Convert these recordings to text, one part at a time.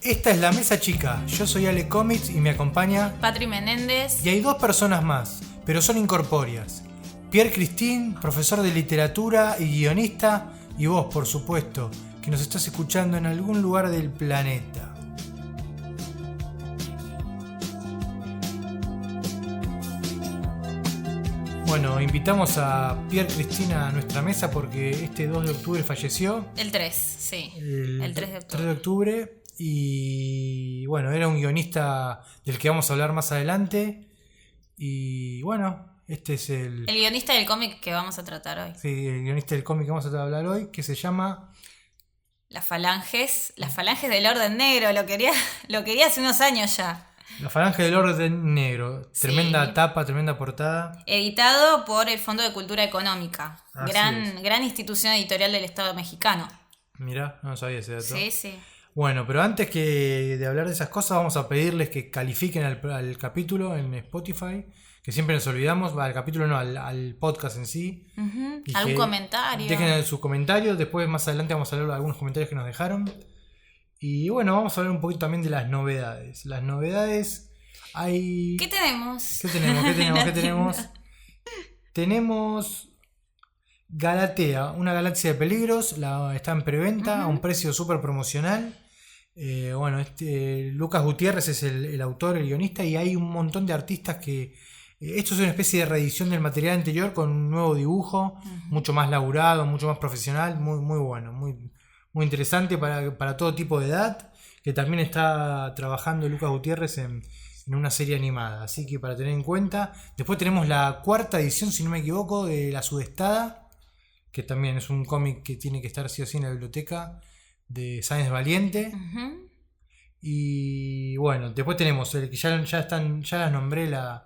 Esta es La Mesa Chica, yo soy Ale Comics y me acompaña Patri Menéndez. Y hay dos personas más, pero son incorpóreas. Pierre Christine, profesor de literatura y guionista, y vos, por supuesto, que nos estás escuchando en algún lugar del planeta. Bueno, invitamos a Pierre Christine a nuestra mesa porque este 2 de octubre falleció. El 3, sí. El 3 de octubre. 3 de octubre. Y bueno, era un guionista del que vamos a hablar más adelante. Y bueno, este es el guionista del cómic que vamos a tratar hoy. Sí, el guionista del cómic que vamos a hablar hoy, que se llama Las Falanges del Orden Negro. Lo quería hace unos años ya. La Falange del Orden Negro. Tremenda Sí. tapa, tremenda portada. Editado por el Fondo de Cultura Económica. Así Gran institución editorial del Estado mexicano. Mirá, no sabía ese dato. Sí. Bueno, pero antes que de hablar de esas cosas, vamos a pedirles que califiquen al capítulo en Spotify, que siempre nos olvidamos, al capítulo no, al podcast en sí. Uh-huh. Y ¿Algún que comentario? Dejen sus comentarios, después más adelante vamos a hablar de algunos comentarios que nos dejaron. Y bueno, vamos a hablar un poquito también de las novedades. Las novedades hay... ¿Qué tenemos? ¿Qué tenemos? Tenemos Galatea, una galaxia de peligros, está en preventa a un precio súper promocional. Bueno, Lucas Gutiérrez es el autor, el guionista, y hay un montón de artistas que... esto es una especie de reedición del material anterior con un nuevo dibujo, mucho más laburado, mucho más profesional, muy, muy bueno, muy, muy interesante para todo tipo de edad, que también está trabajando Lucas Gutiérrez en una serie animada, así que para tener en cuenta. Después tenemos la 4ª edición, si no me equivoco, de La Sudestada, que también es un cómic que tiene que estar sí o sí en la biblioteca, de Sáenz Valiente. Uh-huh. Y bueno, después tenemos el que ya las nombré la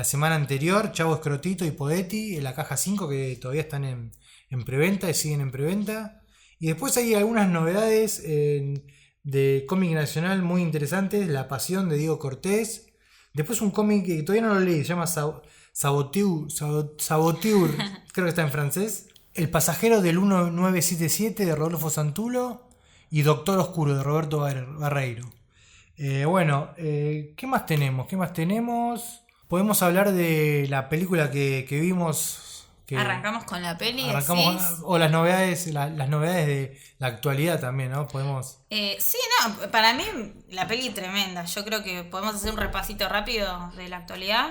semana anterior, Chavo Escrotito y Podetti en la caja 5, que todavía están en preventa y siguen en preventa. Y después hay algunas novedades de cómic nacional muy interesantes. La Pasión de Diego Cortés. Después un cómic que todavía no lo leí, se llama Saboteur, creo que está en francés. El pasajero del 1977 de Rodolfo Santulo. Y Doctor Oscuro de Roberto Barreiro. Bueno, ¿qué más tenemos? Podemos hablar de la película que vimos. Arrancamos con la peli. O las novedades de la actualidad también, ¿no? Podemos. Sí, no, para mí la peli tremenda. Yo creo que podemos hacer un repasito rápido de la actualidad.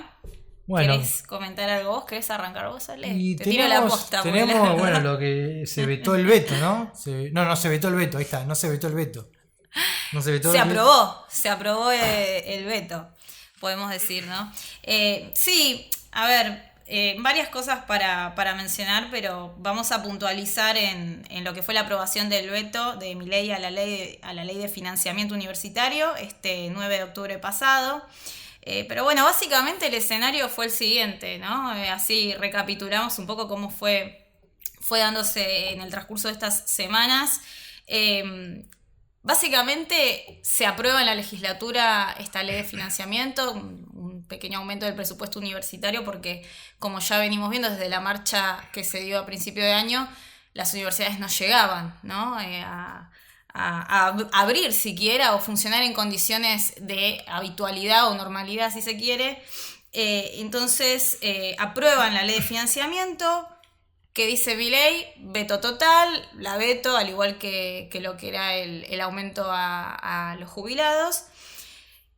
Bueno, ¿Querés comentar algo vos? ¿Querés arrancar vos, Ale? y Te tiro la posta. Tenemos, bueno, lo que se vetó el veto, ¿no? No se vetó el veto, ahí está, no se vetó el veto. Se aprobó el veto, podemos decir, ¿no? Sí, a ver, varias cosas para mencionar, pero vamos a puntualizar en lo que fue la aprobación del veto de Milei a la ley de financiamiento universitario este 9 de octubre pasado. Pero bueno, básicamente el escenario fue el siguiente, ¿no? Así recapitulamos un poco cómo fue dándose en el transcurso de estas semanas. Básicamente se aprueba en la legislatura esta ley de financiamiento, un pequeño aumento del presupuesto universitario, porque como ya venimos viendo desde la marcha que se dio a principio de año, las universidades no llegaban, ¿no? A abrir siquiera o funcionar en condiciones de habitualidad o normalidad, si se quiere. Entonces aprueban la ley de financiamiento, que dice Milei, veto total, la veto, al igual que lo que era el aumento a los jubilados.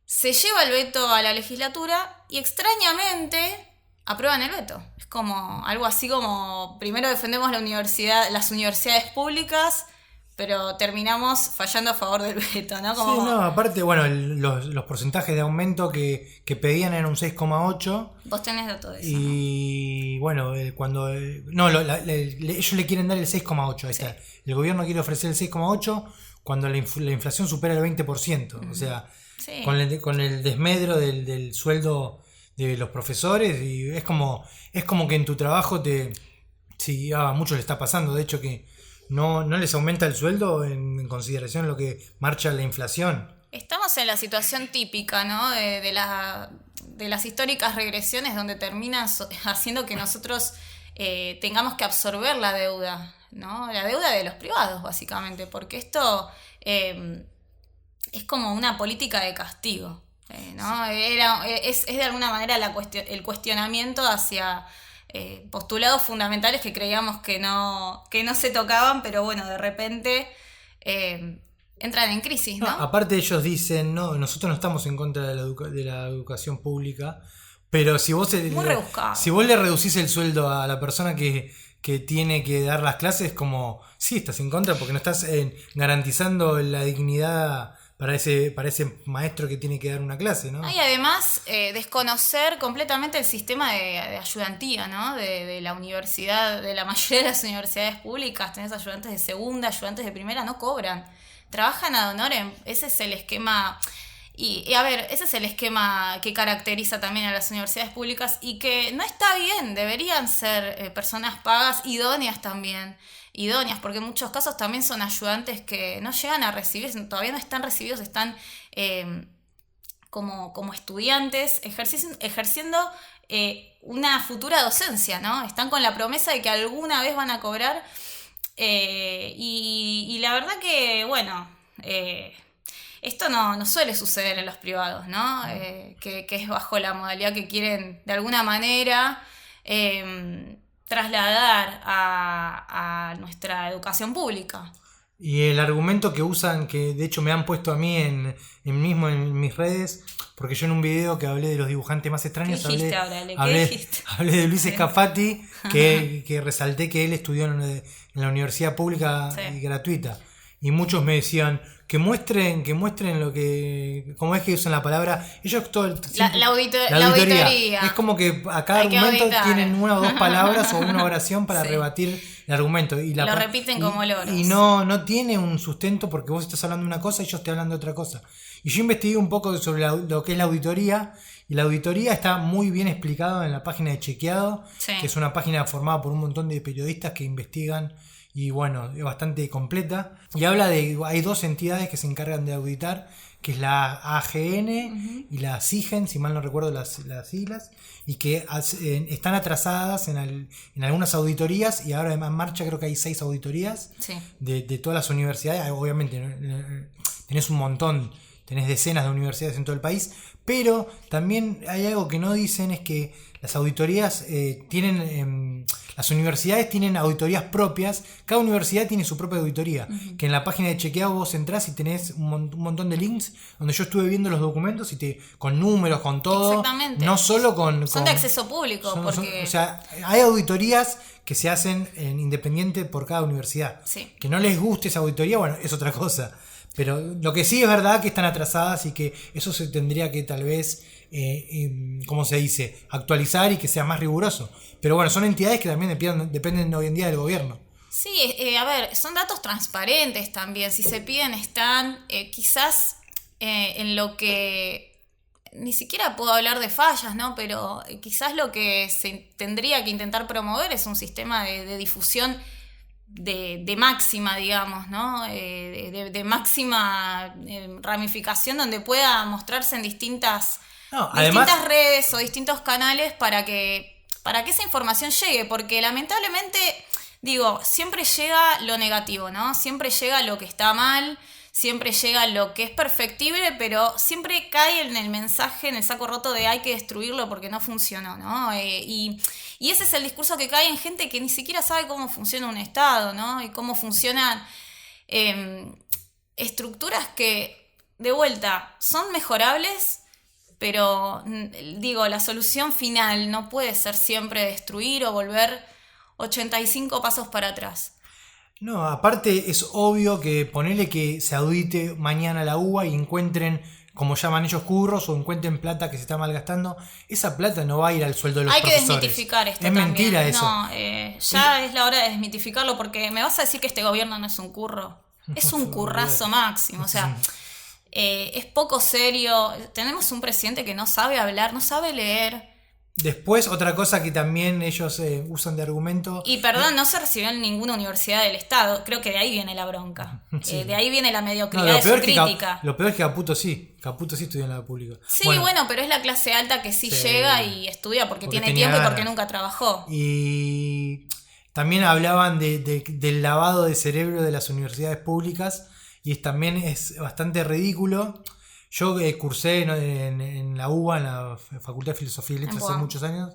Se lleva el veto a la legislatura y extrañamente aprueban el veto. Es como algo así como, primero defendemos las universidades públicas, pero terminamos fallando a favor del veto, ¿no? Como... Sí, no, aparte, bueno, los porcentajes de aumento que pedían eran un 6,8. Vos tenés datos de eso, y ¿no? Bueno, cuando... ellos le quieren dar el 6,8, ahí está. El gobierno quiere ofrecer el 6,8 cuando la inflación supera el 20%. Uh-huh. O sea, sí. con el desmedro del sueldo de los profesores. Y es como que en tu trabajo sí, a muchos le está pasando, de hecho, que no les aumenta el sueldo en consideración de lo que marcha la inflación. Estamos en la situación típica, ¿no? De las históricas regresiones donde termina haciendo que nosotros tengamos que absorber la deuda, ¿no? La deuda de los privados, básicamente, porque esto es como una política de castigo, ¿no? Es de alguna manera el cuestionamiento hacia postulados fundamentales que creíamos que no se tocaban, pero bueno, de repente entran en crisis, ¿no? Aparte ellos dicen, no, nosotros no estamos en contra de la educación pública, pero si vos le reducís el sueldo a la persona que tiene que dar las clases, como, sí, estás en contra porque no estás garantizando la dignidad para ese maestro que tiene que dar una clase, ¿no? Y además desconocer completamente el sistema de ayudantía, ¿no? De la universidad, de la mayoría de las universidades públicas, tenés ayudantes de segunda, ayudantes de primera, no cobran. Trabajan ad honorem, ese es el esquema. Y a ver, ese es el esquema que caracteriza también a las universidades públicas y que no está bien, deberían ser personas pagas, idóneas también, idóneas, porque en muchos casos también son ayudantes que no llegan a recibir, todavía no están recibidos, están como estudiantes ejerciendo una futura docencia, ¿no? Están con la promesa de que alguna vez van a cobrar y la verdad que, bueno... esto no suele suceder en los privados, ¿no? Que es bajo la modalidad que quieren de alguna manera trasladar a nuestra educación pública. Y el argumento que usan, que de hecho me han puesto a mí en mis redes, porque yo en un video que hablé de los dibujantes más extraños, hablé de Luis Scafati, que resalté que él estudió en la universidad pública y gratuita. Y muchos me decían que muestren lo que... ¿Cómo es que usan la palabra? Ellos todo la auditoría. Es como que a cada argumento tienen una o dos palabras o una oración para rebatir el argumento. Lo repiten como loros. Y no tiene un sustento porque vos estás hablando de una cosa y ellos te hablan de otra cosa. Y yo investigué un poco sobre lo que es la auditoría. Y la auditoría está muy bien explicada en la página de Chequeado, que es una página formada por un montón de periodistas que investigan. Y bueno, es bastante completa. Y habla hay dos entidades que se encargan de auditar, que es la AGN y la SIGEN, si mal no recuerdo las siglas, y que están atrasadas en algunas auditorías, y ahora en marcha creo que hay 6 auditorías de todas las universidades. Obviamente tenés un montón, tenés decenas de universidades en todo el país, pero también hay algo que no dicen, es que las auditorías las universidades tienen auditorías propias. Cada universidad tiene su propia auditoría. Que en la página de Chequeado vos entrás y tenés un montón de links donde yo estuve viendo los documentos con números, con todo. Exactamente. No solo son de acceso público. O sea, hay auditorías que se hacen independiente por cada universidad. Sí. Que no les guste esa auditoría, bueno, es otra cosa. Pero lo que sí es verdad que están atrasadas y que eso se tendría que tal vez, ¿cómo se dice?, actualizar y que sea más riguroso. Pero bueno, son entidades que también dependen hoy en día del gobierno. Sí, a ver, son datos transparentes también. Si se piden están, quizás en lo que ni siquiera puedo hablar de fallas, ¿no? Pero quizás lo que se tendría que intentar promover es un sistema de difusión de máxima, digamos, ¿no? De máxima ramificación donde pueda mostrarse en distintas redes o distintos canales para que esa información llegue, porque lamentablemente, digo, siempre llega lo negativo, ¿no? Siempre llega lo que está mal, siempre llega lo que es perfectible, pero siempre cae en el mensaje, en el saco roto de hay que destruirlo porque no funcionó, ¿no? Y ese es el discurso que cae en gente que ni siquiera sabe cómo funciona un Estado, ¿no? Y cómo funcionan estructuras que, de vuelta, son mejorables, pero, digo, la solución final no puede ser siempre destruir o volver 85 pasos para atrás. No, aparte es obvio que ponerle que se audite mañana la UBA y encuentren, como llaman ellos, curros, o encuentren plata que se está malgastando, esa plata no va a ir al sueldo de los profesores. Hay que desmitificar esto también. Es mentira eso. No, ya es la hora de desmitificarlo, porque me vas a decir que este gobierno no es un curro. Es un currazo máximo, o sea, es poco serio. Tenemos un presidente que no sabe hablar, no sabe leer. Después, otra cosa que también ellos usan de argumento... Y perdón, no se recibió en ninguna universidad del Estado. Creo que de ahí viene la bronca. Sí. De ahí viene la mediocridad de su crítica. Lo peor es que Caputo sí estudió en la pública. Sí, bueno, pero es la clase alta que sí llega y estudia porque tiene tiempo y porque nunca trabajó. Y también hablaban del lavado de cerebro de las universidades públicas. y también es bastante ridículo. Yo cursé en la UBA, en la Facultad de Filosofía y Letras, hace muchos años,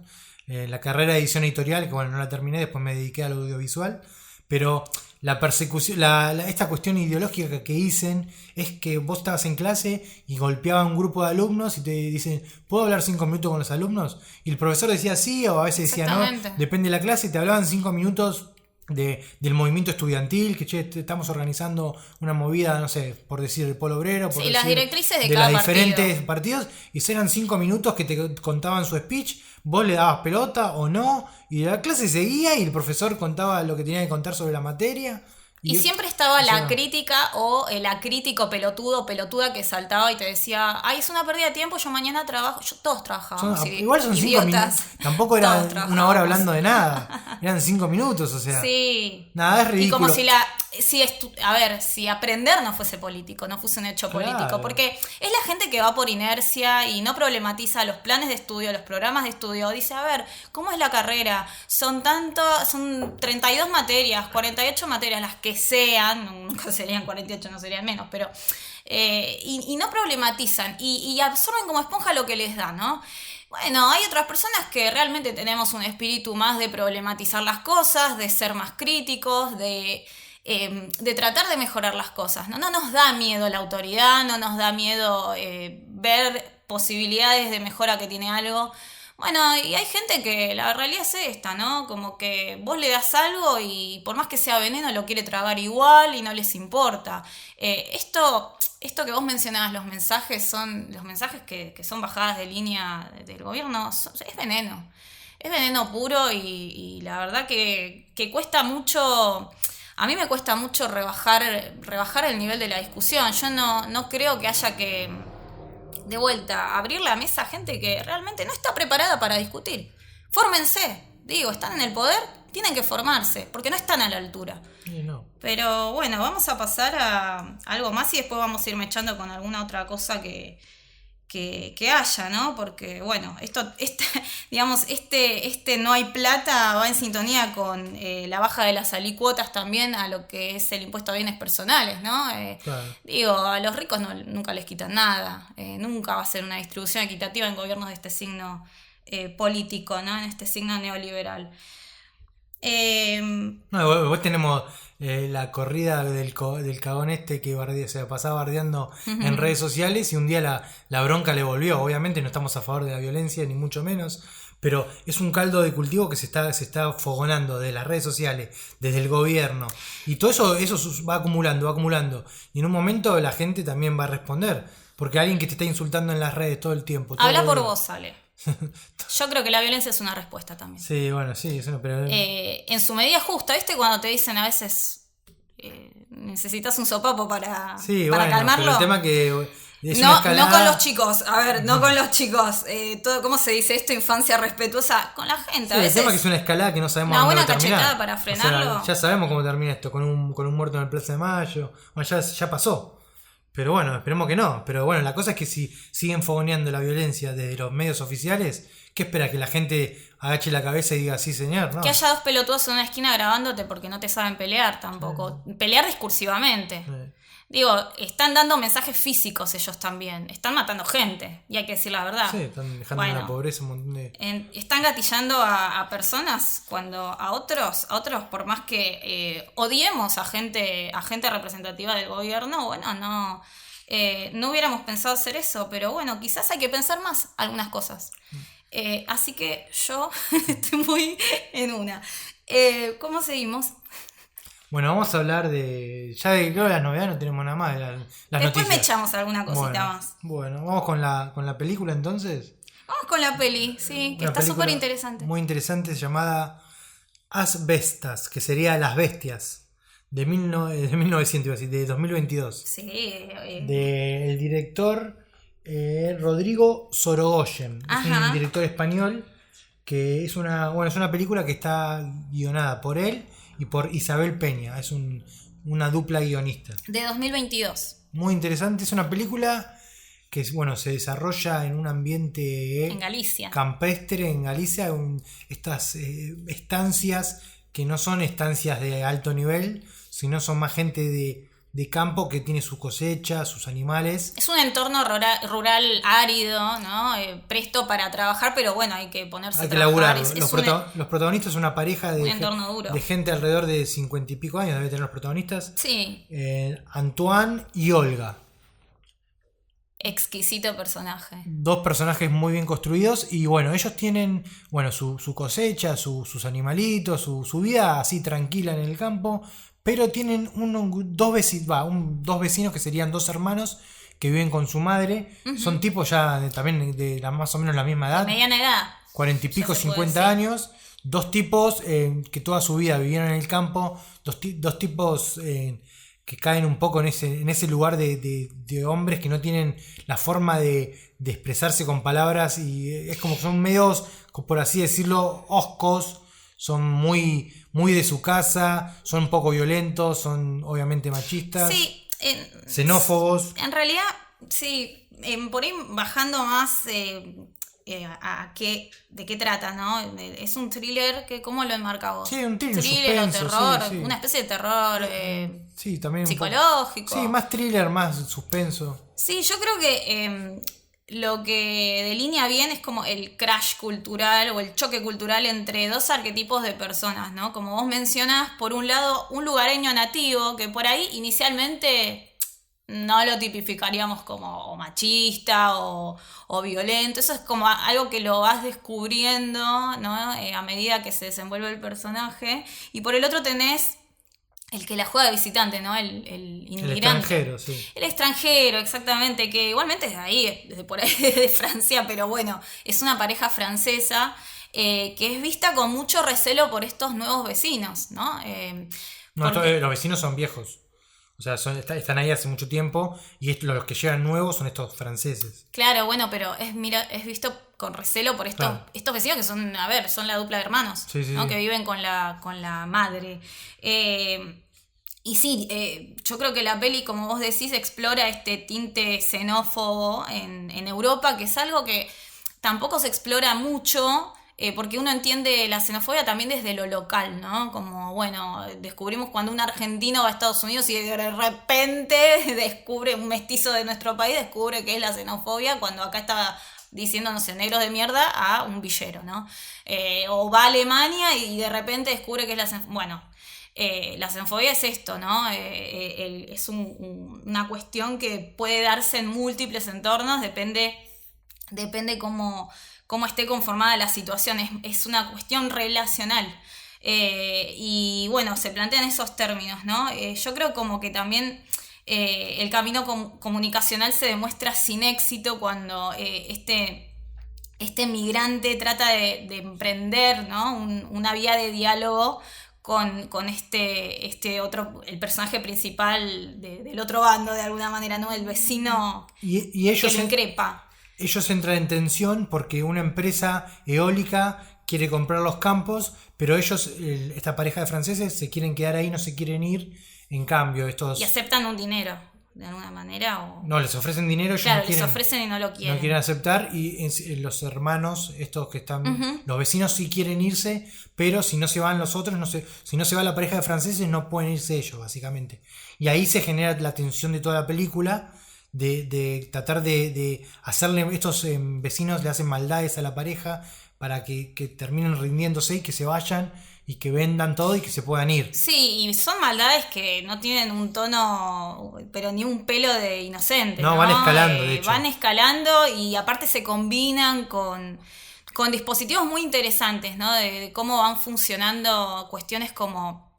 la carrera de edición editorial, que bueno, no la terminé, después me dediqué al audiovisual, pero la persecución, esta cuestión ideológica que dicen es que vos estabas en clase y golpeaba un grupo de alumnos y te dicen, ¿puedo hablar 5 minutos con los alumnos? Y el profesor decía sí, o a veces decía no, depende de la clase, y te hablaban 5 minutos del movimiento estudiantil, que estamos organizando una movida, no sé, por decir el Polo Obrero, por decir, las directrices de cada los diferentes partidos, y eran 5 minutos que te contaban su speech, vos le dabas pelota o no, y la clase seguía y el profesor contaba lo que tenía que contar sobre la materia. Y siempre estaba la crítica o el acrítico pelotuda que saltaba y te decía, ay, es una pérdida de tiempo, yo mañana trabajo. Todos trabajábamos. Igual son 5 minutos. Tampoco era una hora hablando de nada. Eran 5 minutos, o sea. Sí. Nada, es ridículo. Y como si aprender no fuese político, no fuese un hecho político. Porque es la gente que va por inercia y no problematiza los planes de estudio, los programas de estudio. Dice, a ver, ¿cómo es la carrera? Son 32 materias, 48 materias, las que sean, nunca serían 48, no serían menos, pero y no problematizan y absorben como esponja lo que les da, ¿no? Bueno, hay otras personas que realmente tenemos un espíritu más de problematizar las cosas, de ser más críticos, de tratar de mejorar las cosas, ¿no? No nos da miedo la autoridad, no nos da miedo ver posibilidades de mejora que tiene algo. Bueno, y hay gente que la realidad es esta, ¿no? Como que vos le das algo y por más que sea veneno lo quiere tragar igual y no les importa. Esto que vos mencionabas, los mensajes que son bajadas de línea del gobierno, es veneno. Es veneno puro y la verdad que cuesta mucho. A mí me cuesta mucho rebajar el nivel de la discusión. Yo no creo que haya que, de vuelta, abrir la mesa a gente que realmente no está preparada para discutir. Fórmense, están en el poder, tienen que formarse, porque no están a la altura. No. Pero bueno, vamos a pasar a algo más y después vamos a ir mechando con alguna otra cosa que haya, ¿no? Porque, bueno, este no hay plata va en sintonía con la baja de las alícuotas también a lo que es el impuesto a bienes personales, ¿no? Claro. A los ricos nunca les quitan nada, nunca va a ser una distribución equitativa en gobiernos de este signo político, ¿no? En este signo neoliberal. Vos tenemos la corrida del cagón que se pasaba bardeando en redes sociales y un día la bronca le volvió. Obviamente no estamos a favor de la violencia, ni mucho menos, pero es un caldo de cultivo que se está fogonando de las redes sociales, desde el gobierno, y todo eso va acumulando, y en un momento la gente también va a responder, porque alguien que te está insultando en las redes todo el tiempo. Habla por vos, Ale. Yo creo que la violencia es una respuesta también. Sí, bueno, sí, pero en su medida justa, ¿viste? Cuando te dicen a veces necesitas un sopapo para calmarlo. Pero el tema que no con los chicos, no con los chicos. ¿Cómo se dice esto? Infancia respetuosa con la gente. Sí, a veces, el tema que es una escalada que no sabemos dónde va a terminar. Una buena cachetada para frenarlo. O sea, ya sabemos cómo termina esto, con un muerto en el Plaza de Mayo. Bueno, ya pasó. Pero bueno, esperemos que no. Pero bueno, la cosa es que si siguen fogoneando la violencia desde los medios oficiales, ¿qué espera? ¿Que la gente agache la cabeza y diga sí, señor? ¿No? Que haya dos pelotudos en una esquina grabándote porque no te saben pelear tampoco. Pelear discursivamente. Están dando mensajes físicos ellos también. Están matando gente. Y hay que decir la verdad. Sí, están dejando en la pobreza un montón de... Están gatillando a personas cuando a otros por más que odiemos a gente representativa del gobierno, bueno, no hubiéramos pensado hacer eso. Pero bueno, quizás hay que pensar más algunas cosas. Así que yo estoy muy en una. ¿Cómo seguimos? Bueno, vamos a hablar de... Ya de las novedades no tenemos nada más. Las Después noticias. me echamos alguna cosita más. Bueno, vamos con la película entonces. Vamos con la peli, sí, que está súper interesante. Muy interesante, llamada Asbestas, que sería Las Bestias, de 1900, iba a decir, de 2022. Sí. Del director Rodrigo Sorogoyen. Es un director español que es una película que está guionada por él y por Isabel Peña. Es una dupla guionista. De 2022. Muy interesante. Es una película que se desarrolla en un ambiente en Galicia. Campestre, en Galicia. Estas estancias que no son estancias de alto nivel, sino son más gente de campo que tiene su cosecha, sus animales. Es un entorno rural árido, ¿no? Presto para trabajar, pero bueno, hay que ponerse Hay a que trabajar. laburar. Los protagonistas son una pareja un entorno duro. de gente alrededor de 50 y pico años, debe tener los protagonistas. Sí. Antoine y Olga. Exquisito personaje. Dos personajes muy bien construidos y bueno, ellos tienen su cosecha, sus animalitos, su vida así tranquila en el campo, pero tienen dos vecinos que serían dos hermanos que viven con su madre. Uh-huh. Son tipos ya también de más o menos la misma edad. Mediana edad. 40 y pico, 50 años. Dos tipos que toda su vida vivieron en el campo. Dos tipos que caen un poco en ese lugar de hombres que no tienen la forma de expresarse con palabras y es como que son medios, por así decirlo, hoscos, son muy, muy de su casa, son un poco violentos, son obviamente machistas, sí, xenófobos. En realidad, sí, por ahí bajando más de qué trata, ¿no? Es un thriller que, ¿cómo lo enmarca vos? Sí, un thriller suspenso, o terror, sí. Una especie de terror sí, también psicológico. Sí, más thriller, más suspenso. Sí, yo creo que lo que delinea bien es como el crash cultural o el choque cultural entre dos arquetipos de personas, ¿no? Como vos mencionás, por un lado, un lugareño nativo que por ahí inicialmente no lo tipificaríamos como machista o violento. Eso es como algo que lo vas descubriendo, ¿no? A medida que se desenvuelve el personaje. Y por el otro tenés el que la juega de visitante, ¿no? El inmigrante. El extranjero, sí. El extranjero, exactamente, que igualmente es de ahí, por ahí, de Francia, pero bueno, es una pareja francesa que es vista con mucho recelo por estos nuevos vecinos, ¿no? Los vecinos son viejos. O sea, están ahí hace mucho tiempo y los que llegan nuevos son estos franceses. Claro, bueno, pero es visto con recelo por estos vecinos que son la dupla de hermanos, sí, ¿no? Sí. Que viven con la madre. Y sí, yo creo que la peli, como vos decís, explora este tinte xenófobo en Europa, que es algo que tampoco se explora mucho. Porque uno entiende la xenofobia también desde lo local, ¿no? Como, bueno, descubrimos cuando un argentino va a Estados Unidos y de repente descubre, un mestizo de nuestro país descubre que es la xenofobia, cuando acá está diciendo, no sé, negros de mierda a un villero, ¿no? O va a Alemania y de repente descubre que es la xenofobia. Bueno, la xenofobia es esto, ¿no? Es una cuestión que puede darse en múltiples entornos, depende cómo esté conformada la situación, es una cuestión relacional. Y bueno, se plantean esos términos, ¿no? Yo creo como que también el camino comunicacional se demuestra sin éxito cuando este migrante trata de emprender, ¿no? Una vía de diálogo con este otro, el personaje principal del otro bando, de alguna manera, ¿no? El vecino y ellos que lo increpa. Ellos entran en tensión porque una empresa eólica quiere comprar los campos, pero ellos, esta pareja de franceses, se quieren quedar ahí, no se quieren ir. En cambio, estos... Y aceptan un dinero, de alguna manera. O... No, les ofrecen dinero, ellos claro, no quieren, les ofrecen y no lo quieren. No quieren aceptar, y los hermanos, estos que están... Uh-huh. Los vecinos sí quieren irse, pero si no se van los otros, si no se va la pareja de franceses, no pueden irse ellos, básicamente. Y ahí se genera la tensión de toda la película, de tratar de hacerle, estos vecinos le hacen maldades a la pareja para que terminen rindiéndose y que se vayan y que vendan todo y que se puedan ir. Sí, y son maldades que no tienen un tono, pero ni un pelo de inocente. No, van escalando, de hecho. Van escalando y aparte se combinan con dispositivos muy interesantes, ¿no? De cómo van funcionando cuestiones como...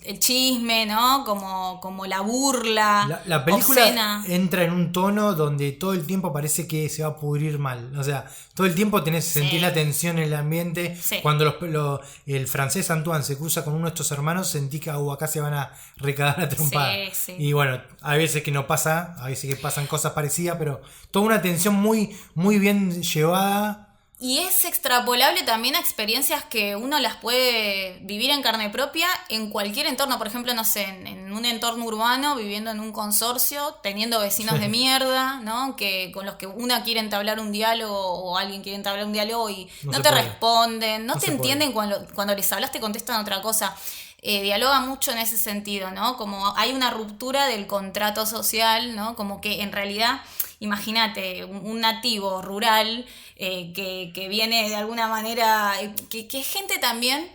El chisme, ¿no? Como la burla. La película obscena. Entra en un tono donde todo el tiempo parece que se va a pudrir mal. O sea, todo el tiempo sentís la tensión en el ambiente. Sí. Cuando el francés Antoine se cruza con uno de estos hermanos, sentí que acá se van a recagar a trompada. Sí. Y bueno, a veces que no pasa, a veces que pasan cosas parecidas, pero toda una tensión muy, muy bien llevada. Y es extrapolable también a experiencias que uno las puede vivir en carne propia en cualquier entorno. Por ejemplo, no sé, en un entorno urbano, viviendo en un consorcio, teniendo vecinos de mierda, ¿no? Con los que una quiere entablar un diálogo o alguien quiere entablar un diálogo y no te responden, no te entienden cuando les hablas, te contestan otra cosa. dialoga mucho en ese sentido, ¿no? Como hay una ruptura del contrato social, ¿no? Como que en realidad, imagínate, un nativo rural que viene de alguna manera, que es gente también.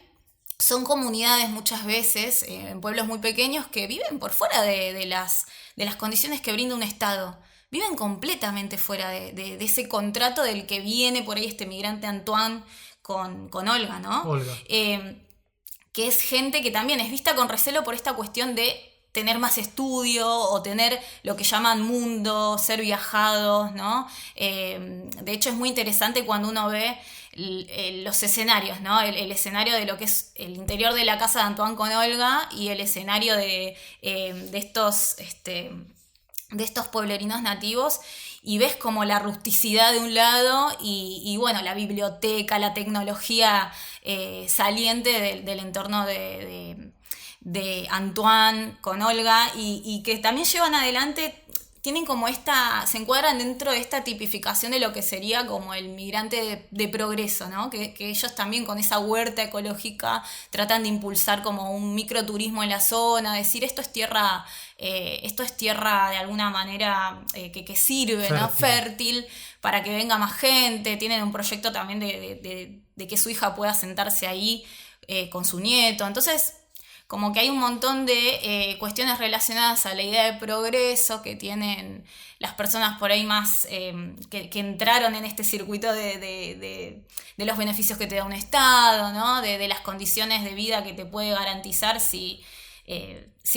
Son comunidades muchas veces, en pueblos muy pequeños, que viven por fuera de las condiciones que brinda un Estado. Viven completamente fuera de ese contrato del que viene por ahí este migrante Antoine con Olga, ¿no? Olga. Que es gente que también es vista con recelo por esta cuestión de tener más estudio o tener lo que llaman mundo, ser viajados, ¿no? De hecho es muy interesante cuando uno ve los escenarios, ¿no? El escenario de lo que es el interior de la casa de Antoine con Olga y el escenario de estos pueblerinos nativos, y ves como la rusticidad de un lado y bueno, la biblioteca, la tecnología saliente del entorno de Antoine con Olga y que también llevan adelante, tienen como se encuadran dentro de esta tipificación de lo que sería como el migrante de progreso, ¿no? Que ellos también con esa huerta ecológica tratan de impulsar como un microturismo en la zona, decir esto es tierra de alguna manera que sirve, ¿no? Fértil, para que venga más gente. Tienen un proyecto también de que su hija pueda sentarse ahí con su nieto. Entonces, como que hay un montón de cuestiones relacionadas a la idea de progreso que tienen las personas por ahí más que entraron en este circuito de los beneficios que te da un Estado, ¿no? De las condiciones de vida que te puede garantizar si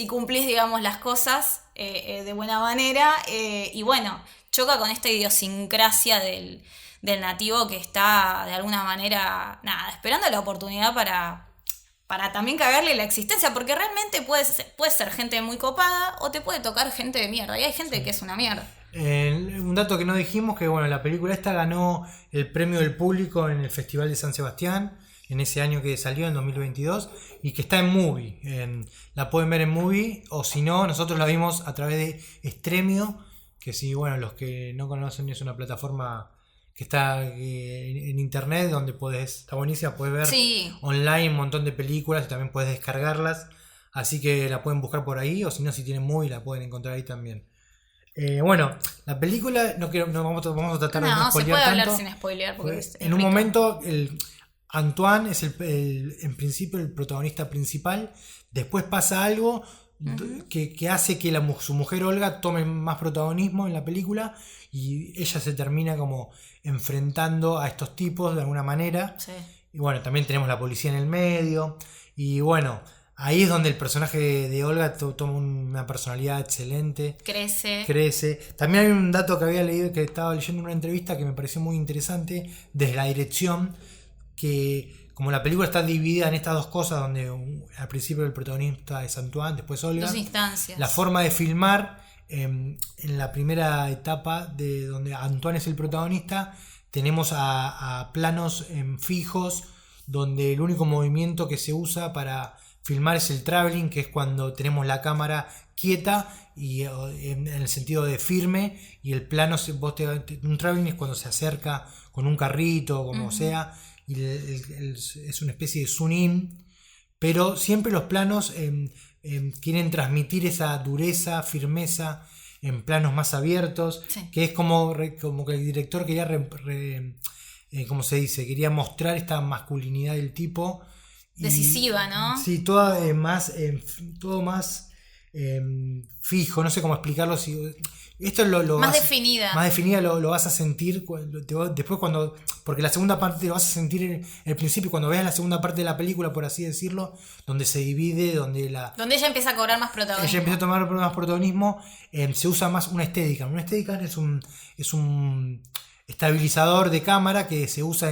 cumplís, digamos, las cosas de buena manera. Y bueno, choca con esta idiosincrasia del nativo que está de alguna manera, esperando la oportunidad para también cagarle la existencia, porque realmente puede ser gente muy copada o te puede tocar gente de mierda, y hay gente que es una mierda. Un dato que no dijimos, que bueno, la película esta ganó el premio del público en el Festival de San Sebastián, en ese año que salió, en 2022, y que está en Movie. La pueden ver en Movie, o si no, nosotros la vimos a través de Stremio, que si, bueno, los que no conocen, es una plataforma que está en internet, donde está buenísima, puedes ver online un montón de películas y también puedes descargarlas, así que la pueden buscar por ahí, o si no, si tienen Movie la pueden encontrar ahí también. Bueno, la película no vamos a tratar de no spoilear tanto. Se puede hablar sin spoilear porque en un momento Antoine es en principio el protagonista principal, después pasa algo que hace que su mujer Olga tome más protagonismo en la película, y ella se termina como enfrentando a estos tipos de alguna manera. Sí. Y bueno, también tenemos la policía en el medio, y bueno, ahí es donde el personaje de Olga toma una personalidad excelente. Crece. También hay un dato que había leído, que estaba leyendo en una entrevista, que me pareció muy interesante, desde la dirección, que como la película está dividida en estas dos cosas, donde al principio el protagonista es Antoine, después Olga. Dos instancias. La forma de filmar, en la primera etapa, de donde Antoine es el protagonista, tenemos a planos fijos, donde el único movimiento que se usa para filmar es el traveling, que es cuando tenemos la cámara quieta y en el sentido de firme, y el plano, un traveling es cuando se acerca con un carrito, como sea, y es una especie de zoom in, pero siempre los planos quieren transmitir esa dureza, firmeza, en planos más abiertos, que es como que el director quería ¿cómo se dice? Quería mostrar esta masculinidad del tipo. Decisiva, ¿no? Sí, todo más fijo, no sé cómo explicarlo. Esto es lo más definida. Más definida lo vas a sentir después, porque la segunda parte lo vas a sentir en el principio, cuando veas la segunda parte de la película, por así decirlo, donde se divide, donde ella empieza a cobrar más protagonismo. Ella empieza a tomar más protagonismo, se usa más una estética. Una estética es un estabilizador de cámara que se usa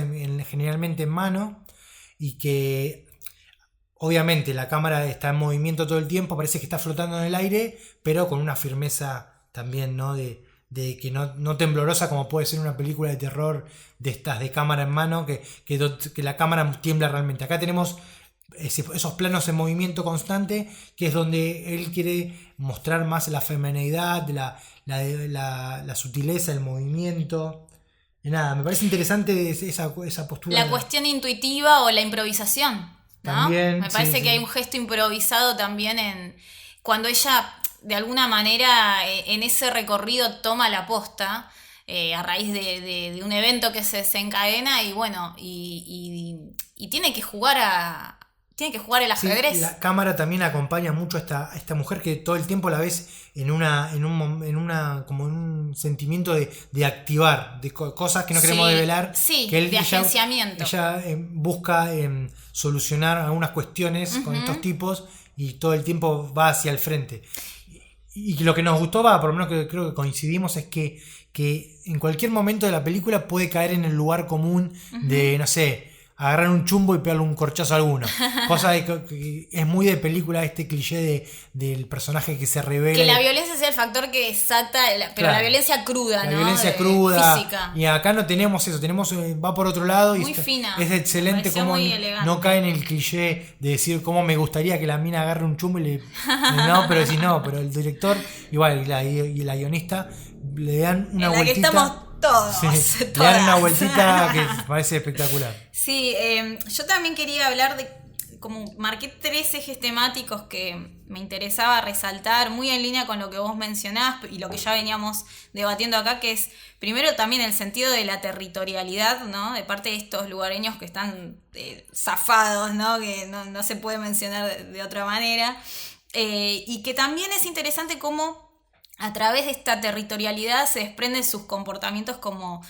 generalmente en mano, y que obviamente la cámara está en movimiento todo el tiempo, parece que está flotando en el aire, pero con una firmeza también, ¿no? De que no temblorosa, como puede ser una película de terror de estas de cámara en mano, que la cámara tiembla realmente. Acá tenemos esos planos en movimiento constante, que es donde él quiere mostrar más la femineidad, la sutileza, el movimiento. Y nada, me parece interesante esa postura. La cuestión intuitiva o la improvisación. ¿no? También, Me parece sí, que sí. hay un gesto improvisado también en cuando ella, de alguna manera, en ese recorrido toma la posta a raíz de un evento que se desencadena y bueno, y tiene que jugar el Sí, ajedrez. la cámara también acompaña mucho a esta mujer que todo el tiempo la ves como en un sentimiento de activar, de cosas que no queremos Sí, develar, sí, que de agenciamiento. ella busca solucionar algunas cuestiones con estos Ujú. tipos y todo el tiempo va hacia el frente. Y lo que nos gustó, por lo menos que creo que coincidimos, es que en cualquier momento de la película puede caer en el lugar común Ujú. de, no sé, agarrar un chumbo y pegarle un corchazo a alguno. Cosa que es muy de película este cliché del personaje que se Que revela. la violencia sea el factor que desata, pero la Claro, violencia cruda, la ¿no? violencia cruda. Física. Y acá no tenemos eso, tenemos va por otro lado y Muy fina. es Me excelente pareció cómo muy no cae elegante. en el cliché de decir cómo me gustaría que la mina agarre un chumbo y le... No, pero decís no, pero el director igual y la guionista le dan una En la que vueltita. estamos todos, Sí, le dan una todas. vueltita que parece espectacular. Sí, yo también quería hablar de, como marqué 3 ejes temáticos que me interesaba resaltar, muy en línea con lo que vos mencionás y lo que ya veníamos debatiendo acá, que es primero también el sentido de la territorialidad, ¿no? De parte de estos lugareños que están zafados, ¿no? Que no se puede mencionar de otra manera. Y que también es interesante cómo a través de esta territorialidad se desprenden sus comportamientos como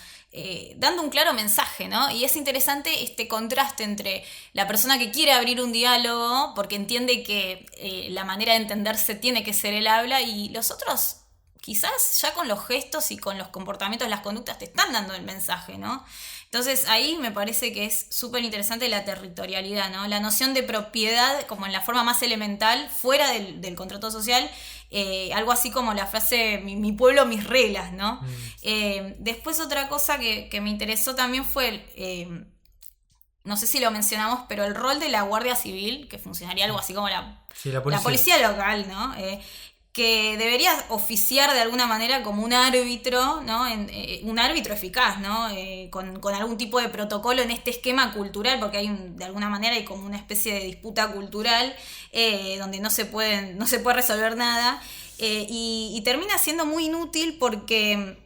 dando un claro mensaje, ¿no? Y es interesante este contraste entre la persona que quiere abrir un diálogo porque entiende que la manera de entenderse tiene que ser el habla y los otros quizás ya con los gestos y con los comportamientos, las conductas te están dando el mensaje, ¿no? Entonces ahí me parece que es súper interesante la territorialidad, ¿no? La noción de propiedad como en la forma más elemental, fuera del contrato social, algo así como la frase mi pueblo, mis reglas, ¿no? Después otra cosa que me interesó también fue, no sé si lo mencionamos, pero el rol de la Guardia Civil, que funcionaría algo así como Sí, la policía local, ¿no? Que debería oficiar de alguna manera como un árbitro, ¿no? Un árbitro eficaz, ¿no? Con algún tipo de protocolo en este esquema cultural, porque de alguna manera hay como una especie de disputa cultural donde no se puede resolver nada y termina siendo muy inútil porque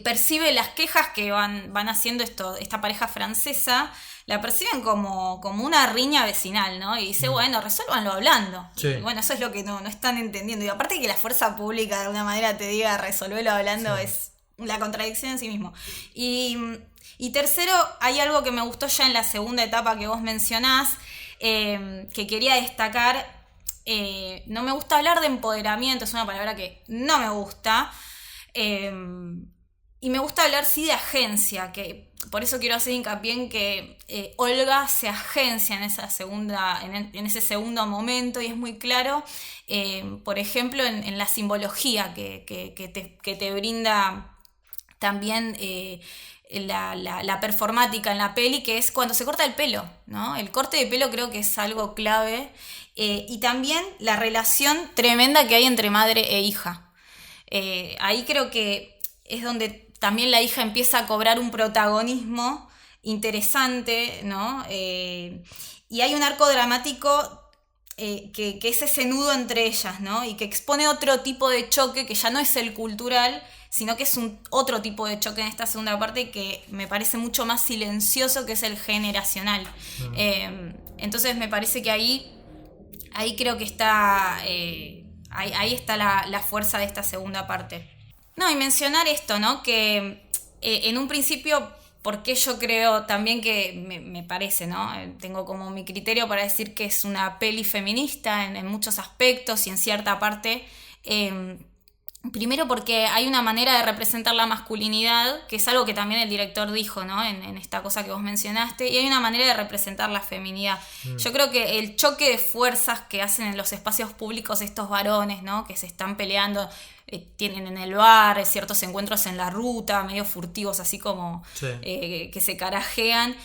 percibe las quejas que van haciendo esta pareja francesa, la perciben como una riña vecinal, ¿no? Y dice, bueno, resuélvanlo hablando. Sí. Y bueno, eso es lo que no están entendiendo. Y aparte que la fuerza pública de alguna manera te diga resolverlo hablando, sí, es la contradicción en sí mismo. Y tercero, hay algo que me gustó ya en la segunda etapa que vos mencionás, que quería destacar. No me gusta hablar de empoderamiento, es una palabra que no me gusta. Y me gusta hablar sí de agencia, que por eso quiero hacer hincapié en que Olga se agencia en ese segundo momento y es muy claro, por ejemplo, en la simbología que te brinda también la performática en la peli, que es cuando se corta el pelo, ¿no? El corte de pelo creo que es algo clave y también la relación tremenda que hay entre madre e hija. Ahí creo que es donde también la hija empieza a cobrar un protagonismo interesante, ¿no? Y hay un arco dramático que es ese nudo entre ellas, ¿no? Y que expone otro tipo de choque que ya no es el cultural, sino que es otro tipo de choque en esta segunda parte que me parece mucho más silencioso, que es el generacional. Entonces me parece que ahí creo que está... ahí está la fuerza de esta segunda parte. No, y mencionar esto, ¿no? Que en un principio, porque yo creo también que me parece, ¿no? Tengo como mi criterio para decir que es una peli feminista en muchos aspectos y en cierta parte. Primero porque hay una manera de representar la masculinidad, que es algo que también el director dijo, ¿no? En esta cosa que vos mencionaste, y hay una manera de representar la feminidad. Yo creo que el choque de fuerzas que hacen en los espacios públicos estos varones, ¿no? Que se están peleando, tienen en el bar ciertos encuentros en la ruta, medio furtivos, así como Sí. que se carajean.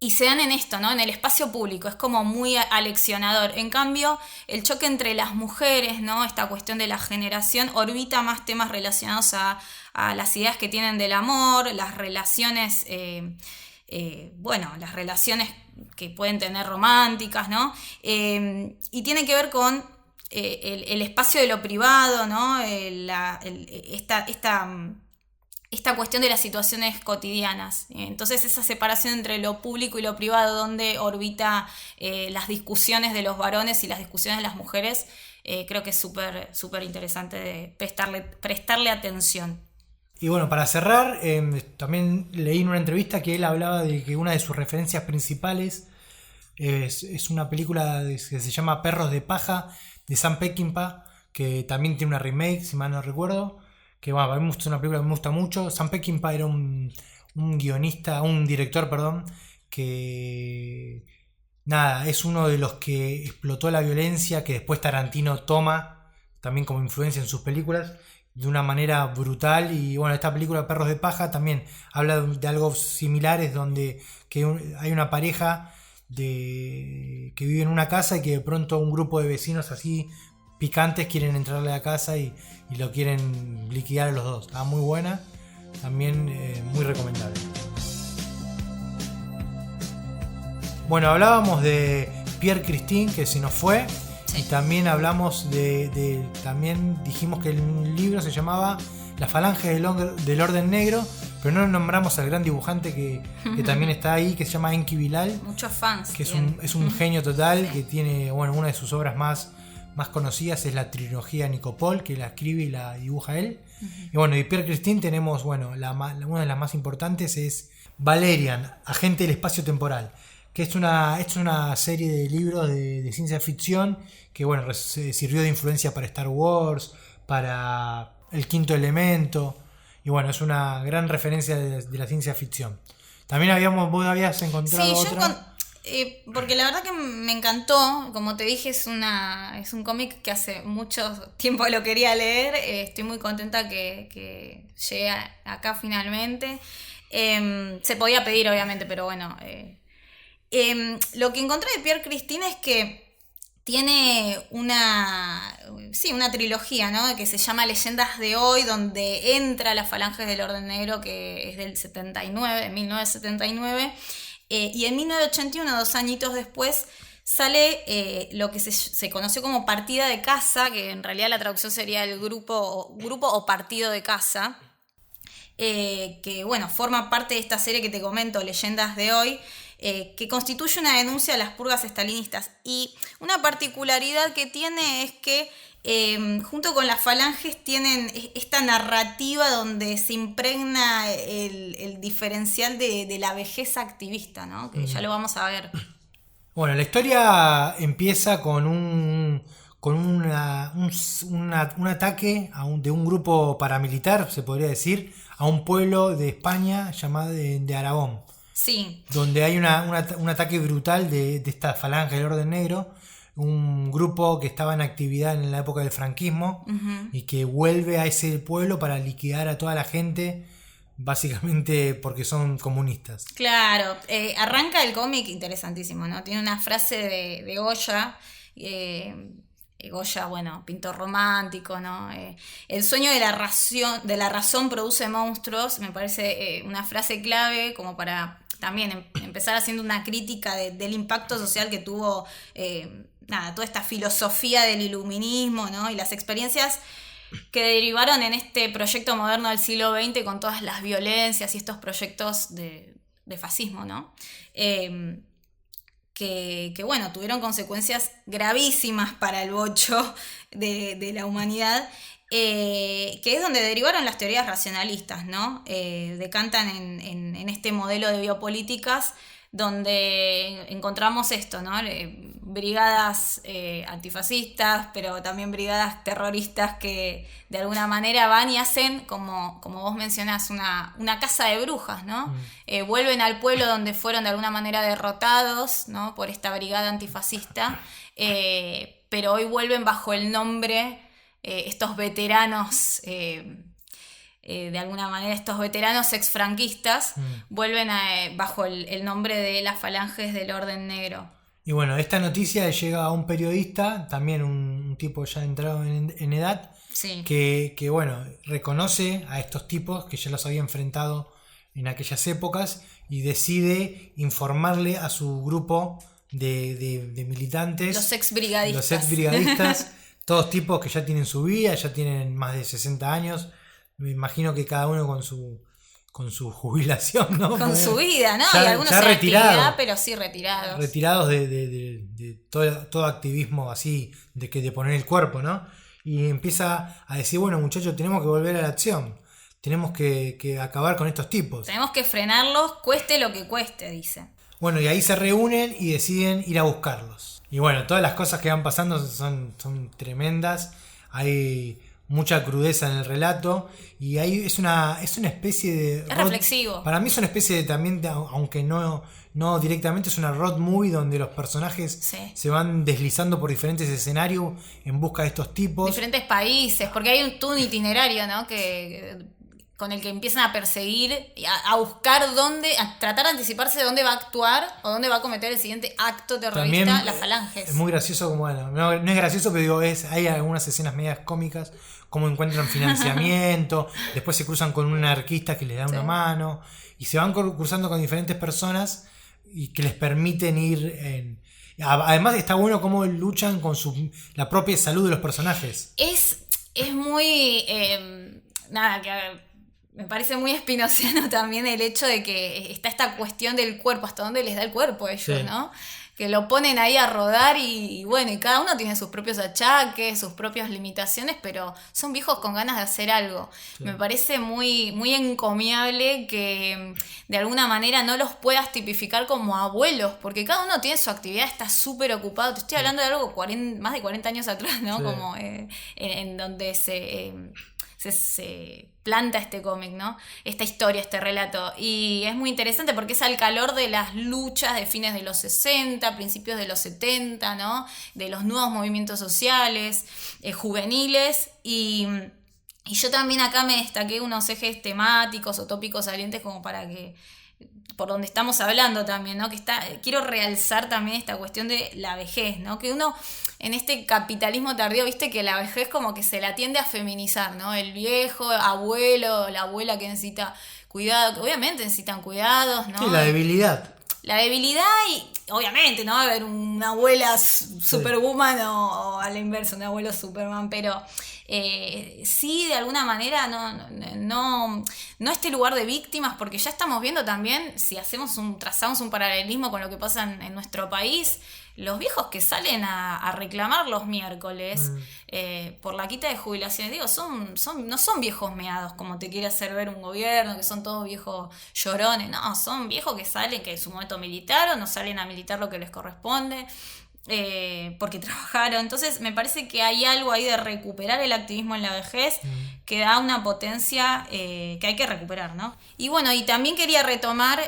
Y se dan en esto, ¿no? En el espacio público, es como muy aleccionador. En cambio, el choque entre las mujeres, ¿no? Esta cuestión de la generación orbita más temas relacionados a las ideas que tienen del amor, las relaciones bueno, las relaciones que pueden tener románticas, ¿no? Y tiene que ver con el espacio de lo privado, ¿no? Esta cuestión de las situaciones cotidianas. Entonces esa separación entre lo público y lo privado, donde orbita las discusiones de los varones y las discusiones de las mujeres, creo que es súper interesante de prestarle atención. Y bueno, para cerrar, también leí en una entrevista que él hablaba de que una de sus referencias principales es una película que se llama Perros de Paja, de Sam Peckinpah, que también tiene una remake, si mal no recuerdo. Que bueno, a mí es una película que me gusta mucho. Sam Peckinpah era un director, perdón, que nada, es uno de los que explotó la violencia que después Tarantino toma también como influencia en sus películas de una manera brutal. Y bueno, esta película Perros de Paja también habla de algo similares, donde hay una pareja que vive en una casa y que de pronto un grupo de vecinos así picantes quieren entrarle a la casa y lo quieren liquidar a los dos. Está muy buena, también muy recomendable. Bueno, hablábamos de Pierre Christine, que se nos fue. Sí. Y también hablamos también dijimos que el libro se llamaba La Falange del Orden Negro, pero no nombramos al gran dibujante que también está ahí, que se llama Enki Bilal. Muchos fans. Que es un genio total, que tiene, bueno, una de sus obras más conocidas es la trilogía Nicopol, que la escribe y la dibuja él. Y bueno, de Pierre Christine tenemos, bueno, una de las más importantes es Valerian, Agente del Espacio Temporal, que es una serie de libros de ciencia ficción que, bueno, sirvió de influencia para Star Wars, para El Quinto Elemento, y bueno, es una gran referencia de la ciencia ficción. También vos habías encontrado otra. Porque la verdad que me encantó, como te dije, es un cómic que hace mucho tiempo lo quería leer. Estoy muy contenta que llegue acá finalmente. Se podía pedir, obviamente, pero bueno. Lo que encontré de Pierre Christine es que tiene una trilogía, ¿no? Que se llama Leyendas de Hoy, donde entra las Falanges del Orden Negro, que es del 79, de 1979. Y en 1981, 2 añitos después, sale lo que se conoció como Partida de Caza, que en realidad la traducción sería el grupo o partido de caza, que bueno, forma parte de esta serie que te comento, Leyendas de Hoy, que constituye una denuncia a las purgas estalinistas. Y una particularidad que tiene es que junto con las falanges tienen esta narrativa donde se impregna el diferencial de la vejez activista, ¿no? Que ya lo vamos a ver. Bueno, la historia empieza con un ataque de un grupo paramilitar, se podría decir, a un pueblo de España llamado de Aragón. Sí. Donde hay un ataque brutal de esta falange del Orden Negro, un grupo que estaba en actividad en la época del franquismo y que vuelve a ese pueblo para liquidar a toda la gente, básicamente porque son comunistas. Claro, arranca el cómic interesantísimo, ¿no? Tiene una frase de Goya, Goya, bueno, pintor romántico, ¿no? El sueño de la razón produce monstruos, me parece una frase clave como para también empezar haciendo una crítica del impacto social que tuvo toda esta filosofía del iluminismo, ¿no? Y las experiencias que derivaron en este proyecto moderno del siglo XX con todas las violencias y estos proyectos de fascismo, ¿no? Que bueno, tuvieron consecuencias gravísimas para el bocho de la humanidad, que es donde derivaron las teorías racionalistas, ¿no? Decantan en este modelo de biopolíticas donde encontramos esto, ¿no? Brigadas antifascistas, pero también brigadas terroristas que de alguna manera van y hacen, como vos mencionás, una caza de brujas, ¿no? Vuelven al pueblo donde fueron de alguna manera derrotados, ¿no? Por esta brigada antifascista, pero hoy vuelven bajo el nombre, estos veteranos... de alguna manera estos veteranos exfranquistas vuelven bajo el nombre de las Falanges del Orden Negro. Y bueno, esta noticia llega a un periodista, también un tipo ya entrado en edad, sí, que bueno, reconoce a estos tipos que ya los había enfrentado en aquellas épocas y decide informarle a su grupo de militantes. Los ex-brigadistas. Los ex-brigadistas, todos tipos que ya tienen su vida, ya tienen más de 60 años. Me imagino que cada uno con su jubilación, ¿no? Con su vida, ¿no? Ya, y algunos ya en retirados, actividad, pero sí retirados. Retirados de todo activismo así, de poner el cuerpo, ¿no? Y empieza a decir, bueno, muchachos, tenemos que volver a la acción. Tenemos que acabar con estos tipos. Tenemos que frenarlos, cueste lo que cueste, dice. Bueno, y ahí se reúnen y deciden ir a buscarlos. Y bueno, todas las cosas que van pasando son tremendas. Hay mucha crudeza en el relato. Y ahí es una especie de... Es reflexivo. Para mí es una especie de también, aunque no directamente, es una road movie donde los personajes se van deslizando por diferentes escenarios en busca de estos tipos. Diferentes países, porque hay todo un itinerario, ¿no? Con el que empiezan a perseguir, a buscar dónde, a tratar de anticiparse de dónde va a actuar o dónde va a cometer el siguiente acto terrorista, también, las falanges. Es muy gracioso, bueno, no es gracioso, pero digo, hay algunas escenas medias cómicas, cómo encuentran financiamiento, después se cruzan con un anarquista que les da una mano, y se van cruzando con diferentes personas y que les permiten ir Además está bueno cómo luchan con la propia salud de los personajes. Es muy... me parece muy espinociano también el hecho de que está esta cuestión del cuerpo, hasta dónde les da el cuerpo a ellos, ¿no? Que lo ponen ahí a rodar y bueno, y cada uno tiene sus propios achaques, sus propias limitaciones, pero son viejos con ganas de hacer algo. Sí. Me parece muy, muy encomiable que de alguna manera no los puedas tipificar como abuelos, porque cada uno tiene su actividad, está súper ocupado. Te estoy hablando de algo más de 40 años atrás, ¿no? Sí. Como en donde se planta este cómic, ¿no? Esta historia, este relato. Y es muy interesante porque es al calor de las luchas de fines de los 60, principios de los 70, ¿no? De los nuevos movimientos sociales, juveniles. Y yo también acá me destaqué unos ejes temáticos o tópicos salientes como para que... por donde estamos hablando también, ¿no? Quiero realzar también esta cuestión de la vejez, ¿no? Que uno, en este capitalismo tardío, viste que la vejez como que se la tiende a feminizar, ¿no? El viejo, abuelo, la abuela que necesita cuidado, que obviamente necesitan cuidados, ¿no? Sí, la debilidad. La debilidad y, obviamente, no va a haber una abuela superwoman o a la inversa, un abuelo Superman, pero... sí, de alguna manera no este lugar de víctimas, porque ya estamos viendo también, si trazamos un paralelismo con lo que pasa en nuestro país, los viejos que salen a reclamar los miércoles por la quita de jubilaciones, digo, no son viejos meados como te quiere hacer ver un gobierno, que son todos viejos llorones, no, son viejos que salen, que en su momento militaron, no salen a militar lo que les corresponde, porque trabajaron. Entonces me parece que hay algo ahí de recuperar el activismo en la vejez que da una potencia que hay que recuperar, ¿no? Y bueno, y también quería retomar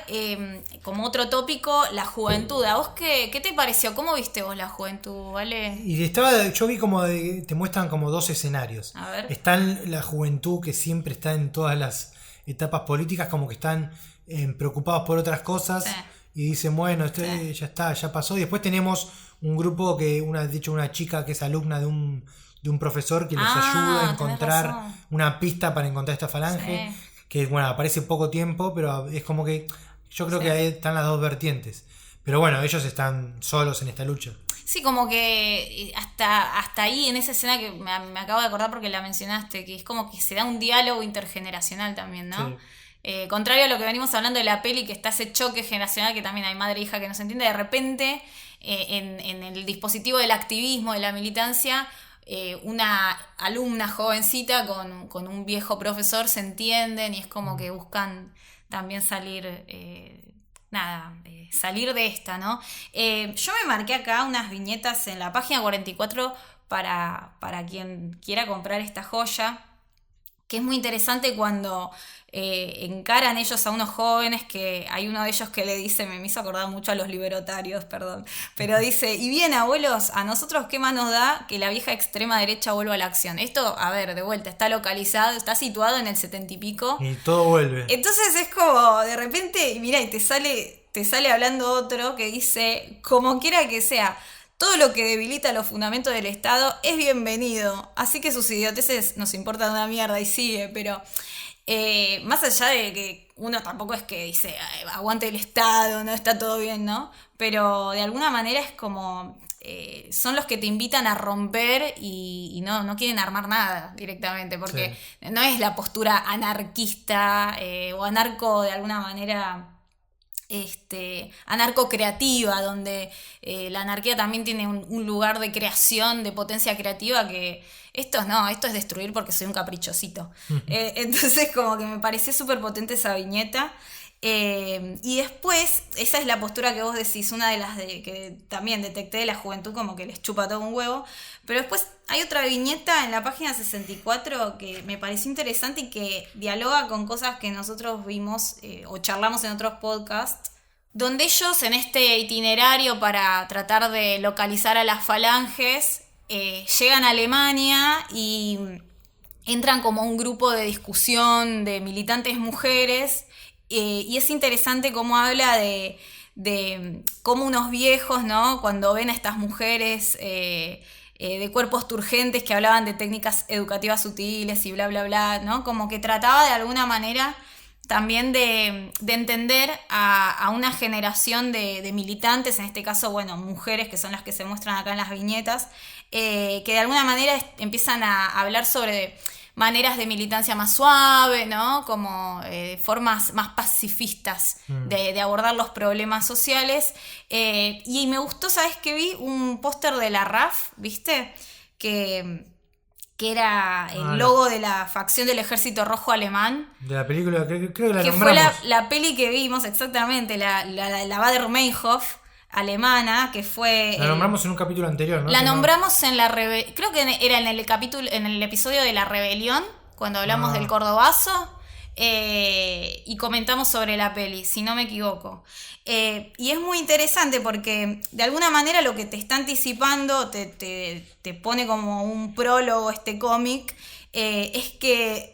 como otro tópico la juventud. ¿A vos qué te pareció? ¿Cómo viste vos la juventud, Vale? Y yo vi como te muestran como dos escenarios. A ver. Están la juventud que siempre está en todas las etapas políticas, como que están preocupados por otras cosas. Sí. Y dicen, bueno, ya está, ya pasó. Y después tenemos un grupo una chica que es alumna de un profesor que les ayuda a encontrar una pista para encontrar esta falange. Sí. Que bueno, aparece poco tiempo, pero es como que yo creo que ahí están las dos vertientes. Pero bueno, ellos están solos en esta lucha. Sí, como que hasta ahí en esa escena que me acabo de acordar porque la mencionaste, que es como que se da un diálogo intergeneracional también, ¿no? Sí. Contrario a lo que venimos hablando de la peli, que está ese choque generacional, que también hay madre e hija que no se entiende, de repente en el dispositivo del activismo, de la militancia, una alumna jovencita con un viejo profesor se entienden y es como que buscan también salir de esta, ¿no? Yo me marqué acá unas viñetas en la página 44 para quien quiera comprar esta joya, que es muy interesante cuando encaran ellos a unos jóvenes, que hay uno de ellos que le dice, me hizo acordar mucho a los libertarios, perdón, pero dice, y bien abuelos, a nosotros qué más nos da que la vieja extrema derecha vuelva a la acción. Esto, a ver, de vuelta, está localizado, está situado en el 70 y pico. Y todo vuelve. Entonces es como, de repente, mira, y te sale hablando otro que dice, como quiera que sea, todo lo que debilita los fundamentos del Estado es bienvenido, así que sus idioteces nos importan una mierda y sigue, pero más allá de que uno tampoco es que dice, aguante el Estado, no está todo bien, ¿no? Pero de alguna manera es como, son los que te invitan a romper y no quieren armar nada directamente, porque no es la postura anarquista o anarco de alguna manera... anarco creativa, donde la anarquía también tiene un lugar de creación, de potencia creativa, que esto es destruir porque soy un caprichosito. Entonces como que me pareció súper potente esa viñeta. Y después, esa es la postura que vos decís, una de las que también detecté de la juventud, como que les chupa todo un huevo. Pero después hay otra viñeta en la página 64 que me pareció interesante y que dialoga con cosas que nosotros vimos o charlamos en otros podcasts, donde ellos en este itinerario para tratar de localizar a las falanges llegan a Alemania y entran como un grupo de discusión de militantes mujeres. Y es interesante cómo habla de cómo unos viejos, ¿no? Cuando ven a estas mujeres de cuerpos turgentes que hablaban de técnicas educativas sutiles y bla, bla, bla, ¿no? Como que trataba de alguna manera también de entender a una generación de militantes, en este caso, bueno, mujeres que son las que se muestran acá en las viñetas, que de alguna manera empiezan a hablar sobre maneras de militancia más suave, ¿no? Como formas más pacifistas de abordar los problemas sociales. Y me gustó, ¿sabes qué vi? Un póster de la RAF, ¿viste? Que era el logo de la facción del Ejército Rojo Alemán. De la película, creo que la que nombramos. Fue la peli que vimos, exactamente, la Baader-Meinhof alemana, que fue... La nombramos en un capítulo anterior, ¿no? La nombramos en la creo que era en el capítulo, en el episodio de la rebelión, cuando hablamos del cordobazo, y comentamos sobre la peli, si no me equivoco. Y es muy interesante porque de alguna manera lo que te está anticipando, te pone como un prólogo este cómic, es que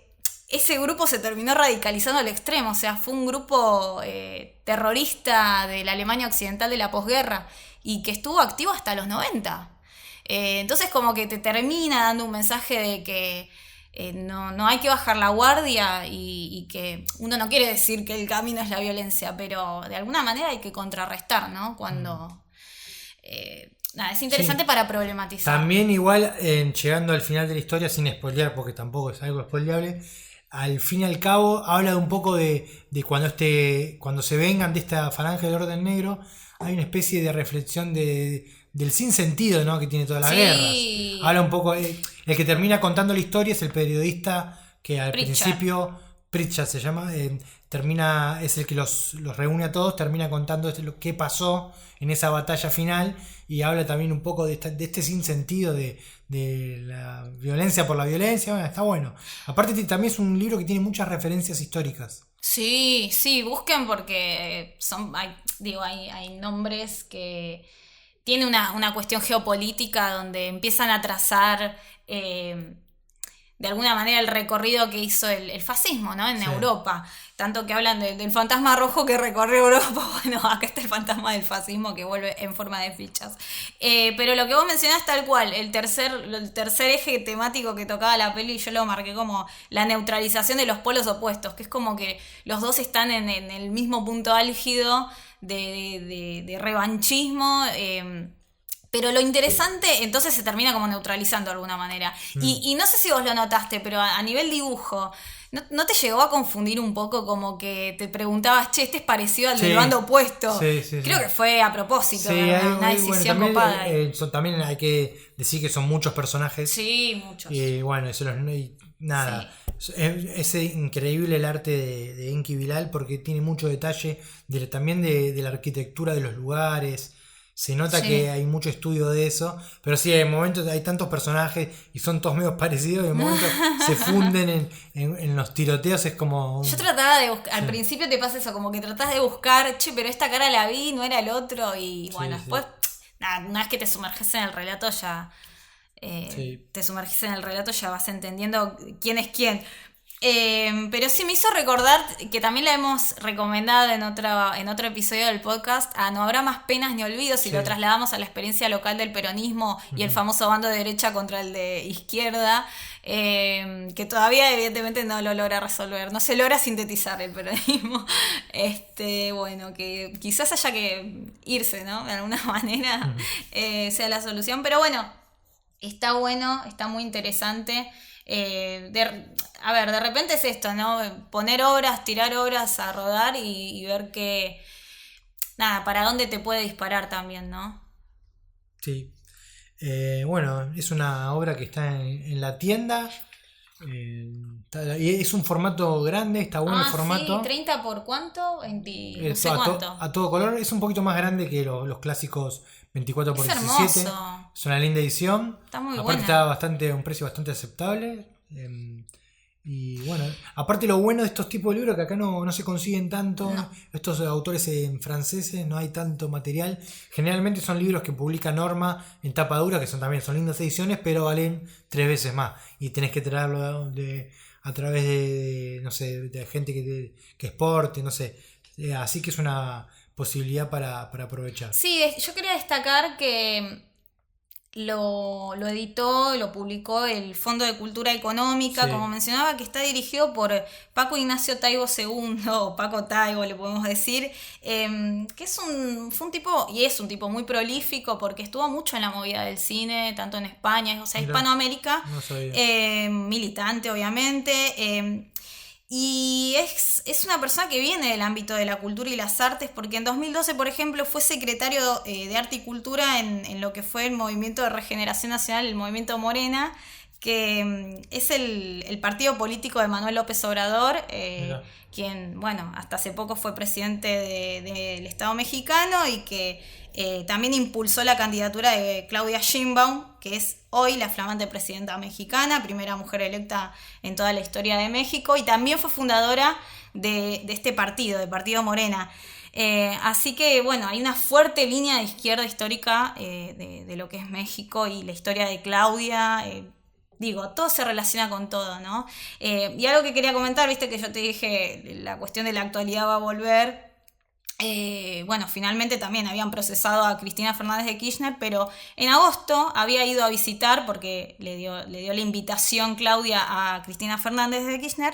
ese grupo se terminó radicalizando al extremo, o sea, fue un grupo terrorista de la Alemania occidental de la posguerra y que estuvo activo hasta los 90. Entonces como que te termina dando un mensaje de que no hay que bajar la guardia y que uno no quiere decir que el camino es la violencia, pero de alguna manera hay que contrarrestar, ¿no? Cuando... nada, es interesante para problematizar. También igual, llegando al final de la historia, sin spoilear, porque tampoco es algo spoileable, al fin y al cabo habla de un poco de cuando se vengan de esta falange del orden negro, hay una especie de reflexión del sinsentido, ¿no? Que tiene todas las guerras. Habla un poco, el que termina contando la historia es el periodista que al principio, Pritchard se llama, es el que los reúne a todos, termina contando qué pasó en esa batalla final y habla también un poco de este sinsentido de la violencia por la violencia. Bueno, está bueno. Aparte también es un libro que tiene muchas referencias históricas. Sí, busquen porque hay nombres que tienen una cuestión geopolítica donde empiezan a trazar de alguna manera el recorrido que hizo el fascismo, ¿no? En Europa. Tanto que hablan del fantasma rojo que recorrió Europa. Bueno, acá está el fantasma del fascismo que vuelve en forma de fichas. Pero lo que vos mencionás tal cual, el tercer eje temático que tocaba la peli, yo lo marqué como la neutralización de los polos opuestos, que es como que los dos están en el mismo punto álgido de revanchismo. Pero lo interesante, entonces se termina como neutralizando de alguna manera. Y no sé si vos lo notaste, pero a nivel dibujo, ¿no te llegó a confundir un poco como que te preguntabas, che, este es parecido al del bando opuesto? Creo que fue a propósito, una decisión copada. También hay que decir que son muchos personajes. Sí, muchos. Y bueno, nada. Sí. Es increíble el arte de Enki Bilal porque tiene mucho detalle también de la arquitectura de los lugares. Se nota que hay mucho estudio de eso, pero sí, en momentos hay tantos personajes y son todos medio parecidos, y en momentos se funden en los tiroteos, es como... Yo trataba de buscar, al principio te pasa eso, como que tratás de buscar, che, pero esta cara la vi, no era el otro, y bueno, después, nada, una vez que te sumerges en el relato ya... te sumergís en el relato, ya vas entendiendo quién es quién. Pero sí me hizo recordar que también la hemos recomendado en otro episodio del podcast, a No habrá más penas ni olvidos, si Sí. lo trasladamos a la experiencia local del peronismo y el Ujú. famoso bando de derecha contra el de izquierda, que todavía evidentemente no lo logra resolver, no se logra sintetizar el peronismo. Bueno, que quizás haya que irse, ¿no? De alguna manera Ujú. sea la solución, pero bueno, está muy interesante. A ver, de repente es esto, ¿no? Poner obras, tirar obras a rodar y ver nada, para dónde te puede disparar también, ¿no? Sí. Bueno, es una obra que está en la tienda. Y es un formato grande, está bueno el Sí, formato. 30 por cuánto, 20, no sé cuánto. A todo color. Es un poquito más grande que los clásicos 24 Es por 17. hermoso, Es una linda edición. está muy Aparte está buena. a un precio bastante aceptable. Y bueno, aparte lo bueno de estos tipos de libros que acá no se consiguen tanto. No, Estos autores en franceses no hay tanto material. Generalmente son libros que publica Norma en tapa dura, que son lindas ediciones, pero valen 3 veces más. Y tenés que traerlo a través no sé, de gente que exporte, no sé. Así que es una posibilidad para aprovechar. sí, yo quería destacar que lo editó, lo publicó el Fondo de Cultura Económica, como Sí, mencionaba, que está dirigido por Paco Ignacio Taibo segundo o Paco Taibo le podemos decir, que fue un tipo, y es un tipo muy prolífico porque estuvo mucho en la movida del cine, tanto en España, o sea, mira, Hispanoamérica, no sabía. militante obviamente, y es una persona que viene del ámbito de la cultura y las artes, porque en 2012, por ejemplo, fue secretario de Arte y Cultura en lo que fue el Movimiento de Regeneración Nacional, el Movimiento Morena, que es el partido político de Manuel López Obrador, Mira, quien, bueno, hasta hace poco fue presidente del Estado mexicano y que también impulsó la candidatura de Claudia Sheinbaum, que es hoy la flamante presidenta mexicana, primera mujer electa en toda la historia de México, y también fue fundadora de este partido, del Partido Morena. Así que bueno, hay una fuerte línea de izquierda histórica de lo que es México y la historia de Claudia. Digo, todo se relaciona con todo, ¿no? Y algo que quería comentar, viste que yo te dije, la cuestión de la actualidad va a volver. Bueno, finalmente también habían procesado a Cristina Fernández de Kirchner, pero en agosto había ido a visitar, porque le dio la invitación Claudia a Cristina Fernández de Kirchner,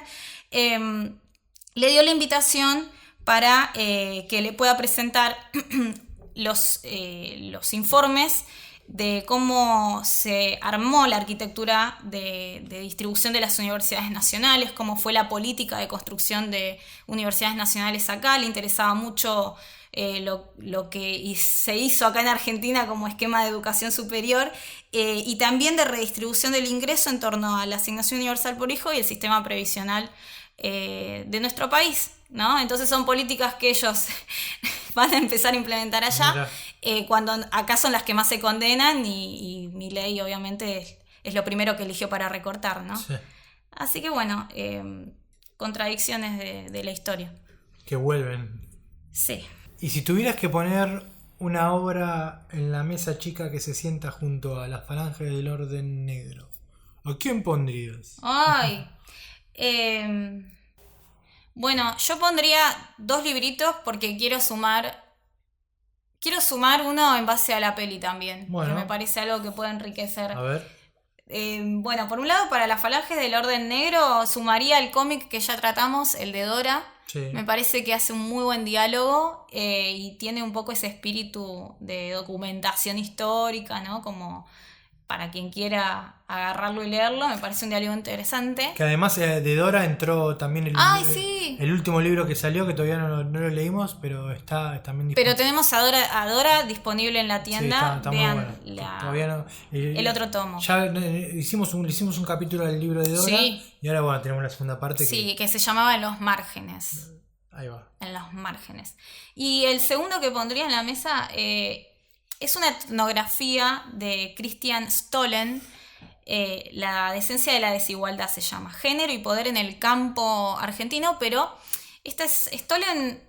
le dio la invitación para que le pueda presentar los informes de cómo se armó la arquitectura de distribución de las universidades nacionales, cómo fue la política de construcción de universidades nacionales acá. Le interesaba mucho lo que se hizo acá en Argentina como esquema de educación superior, y también de redistribución del ingreso en torno a la asignación universal por hijo y el sistema previsional de nuestro país, ¿no? Entonces son políticas que ellos van a empezar a implementar allá, mira. cuando acá son las que más se condenan y Milei obviamente es lo primero que eligió para recortar, ¿no? Sí, Así que bueno, contradicciones de la historia. que vuelven. Sí. Y si tuvieras que poner una obra en la mesa chica que se sienta junto a la falange del orden negro, ¿a quién pondrías? Ay. Bueno, yo pondría 2 libritos porque quiero sumar uno en base a la peli también, que me Bueno, parece algo que puede enriquecer. a ver. Bueno, por un lado, para las falanges del orden negro, sumaría el cómic que ya tratamos, el de Dora. Sí. Me parece que hace un muy buen diálogo, y tiene un poco ese espíritu de documentación histórica, ¿no? Como para quien quiera agarrarlo y leerlo, me parece un diálogo interesante. Que además de Dora entró también ¡Ay, sí! el último libro que salió, que todavía no lo leímos, pero está también Pero disponible. tenemos a Dora disponible en la Sí, tienda. está muy Vean bueno. Todavía no. el otro tomo. Ya le hicimos un capítulo del libro de Dora. Sí. Y ahora, bueno, tenemos la segunda parte Sí, que se llamaba En los márgenes. Ahí va. En los márgenes. Y el segundo que pondría en la mesa es una etnografía de Christian Stollen. La decencia de la desigualdad se llama. Género y poder en el campo argentino, pero Stollen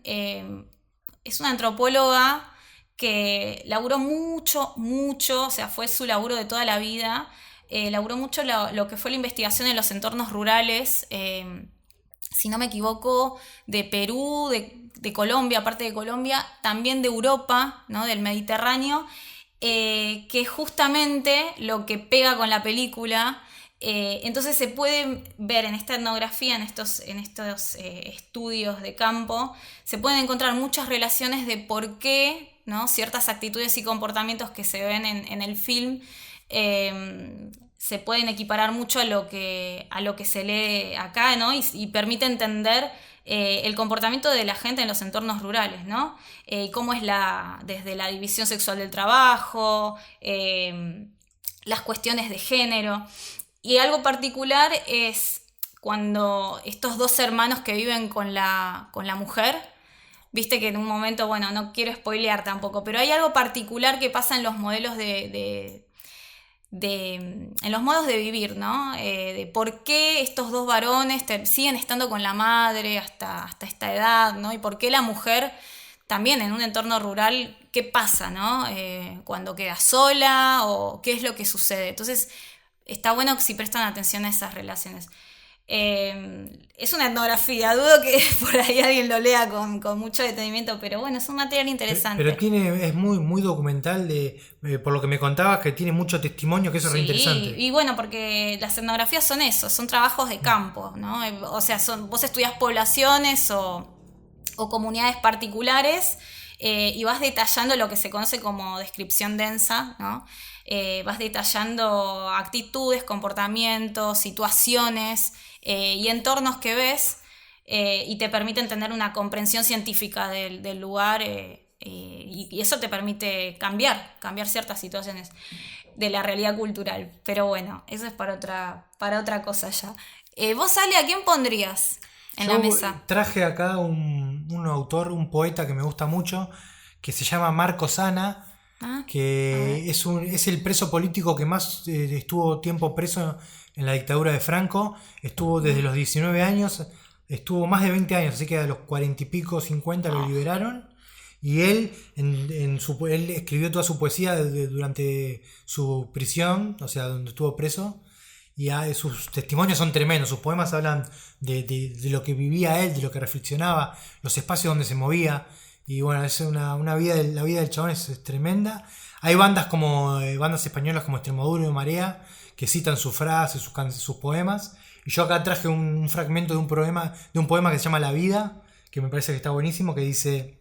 es una antropóloga que laburó mucho, o sea, fue su laburo de toda la vida, laburó mucho lo que fue la investigación en los entornos rurales, si no me equivoco, de Perú, de Colombia, aparte de Colombia, también de Europa, ¿no? Del Mediterráneo, que justamente lo que pega con la película. Entonces se puede ver en esta etnografía, en estos estudios de campo, se pueden encontrar muchas relaciones de por qué, ¿no? Ciertas actitudes y comportamientos que se ven en el film se pueden equiparar mucho a lo que se lee acá, ¿no? Y permite entender el comportamiento de la gente en los entornos rurales, ¿no? Cómo es desde la división sexual del trabajo, las cuestiones de género. Y algo particular es cuando estos dos hermanos que viven con la mujer, viste que en un momento, bueno, no quiero spoilear tampoco, pero hay algo particular que pasa en los modelos en los modos de vivir, ¿no? De por qué estos dos varones siguen estando con la madre hasta esta edad, ¿no? Y por qué la mujer también en un entorno rural, ¿qué pasa, no? Cuando queda sola o qué es lo que sucede. Entonces, está bueno si prestan atención a esas relaciones. Es una etnografía, dudo que por ahí alguien lo lea con mucho detenimiento, pero bueno, es un material interesante. Pero es muy, muy documental, por lo que me contabas, que tiene mucho testimonio, que eso es re interesante. Y bueno, porque las etnografías son eso, son trabajos de campo, ¿no? O sea, vos estudiás poblaciones o comunidades particulares y vas detallando lo que se conoce como descripción densa, ¿no? Vas detallando actitudes, comportamientos, situaciones y entornos que ves y te permiten tener una comprensión científica del lugar y eso te permite cambiar ciertas situaciones de la realidad cultural. Pero bueno, eso es para otra cosa ya. Vos, Ale, ¿a quién pondrías en la mesa? Traje acá un autor, un poeta que me gusta mucho, que se llama Marco Sana, que es el preso político que más estuvo tiempo preso en la dictadura de Franco. Estuvo desde los 19 años, estuvo más de 20 años, así que a los 40 y pico, 50 lo liberaron. Y él escribió toda su poesía durante su prisión, o sea, donde estuvo preso. Y sus testimonios son tremendos, sus poemas hablan de lo que vivía él, de lo que reflexionaba, los espacios donde se movía. Y bueno, es una vida, la vida del chabón es tremenda. Hay bandas bandas españolas como Extremoduro y Marea que citan sus frases, sus poemas. Y yo acá traje un fragmento de un poema que se llama La Vida, que me parece que está buenísimo, que dice: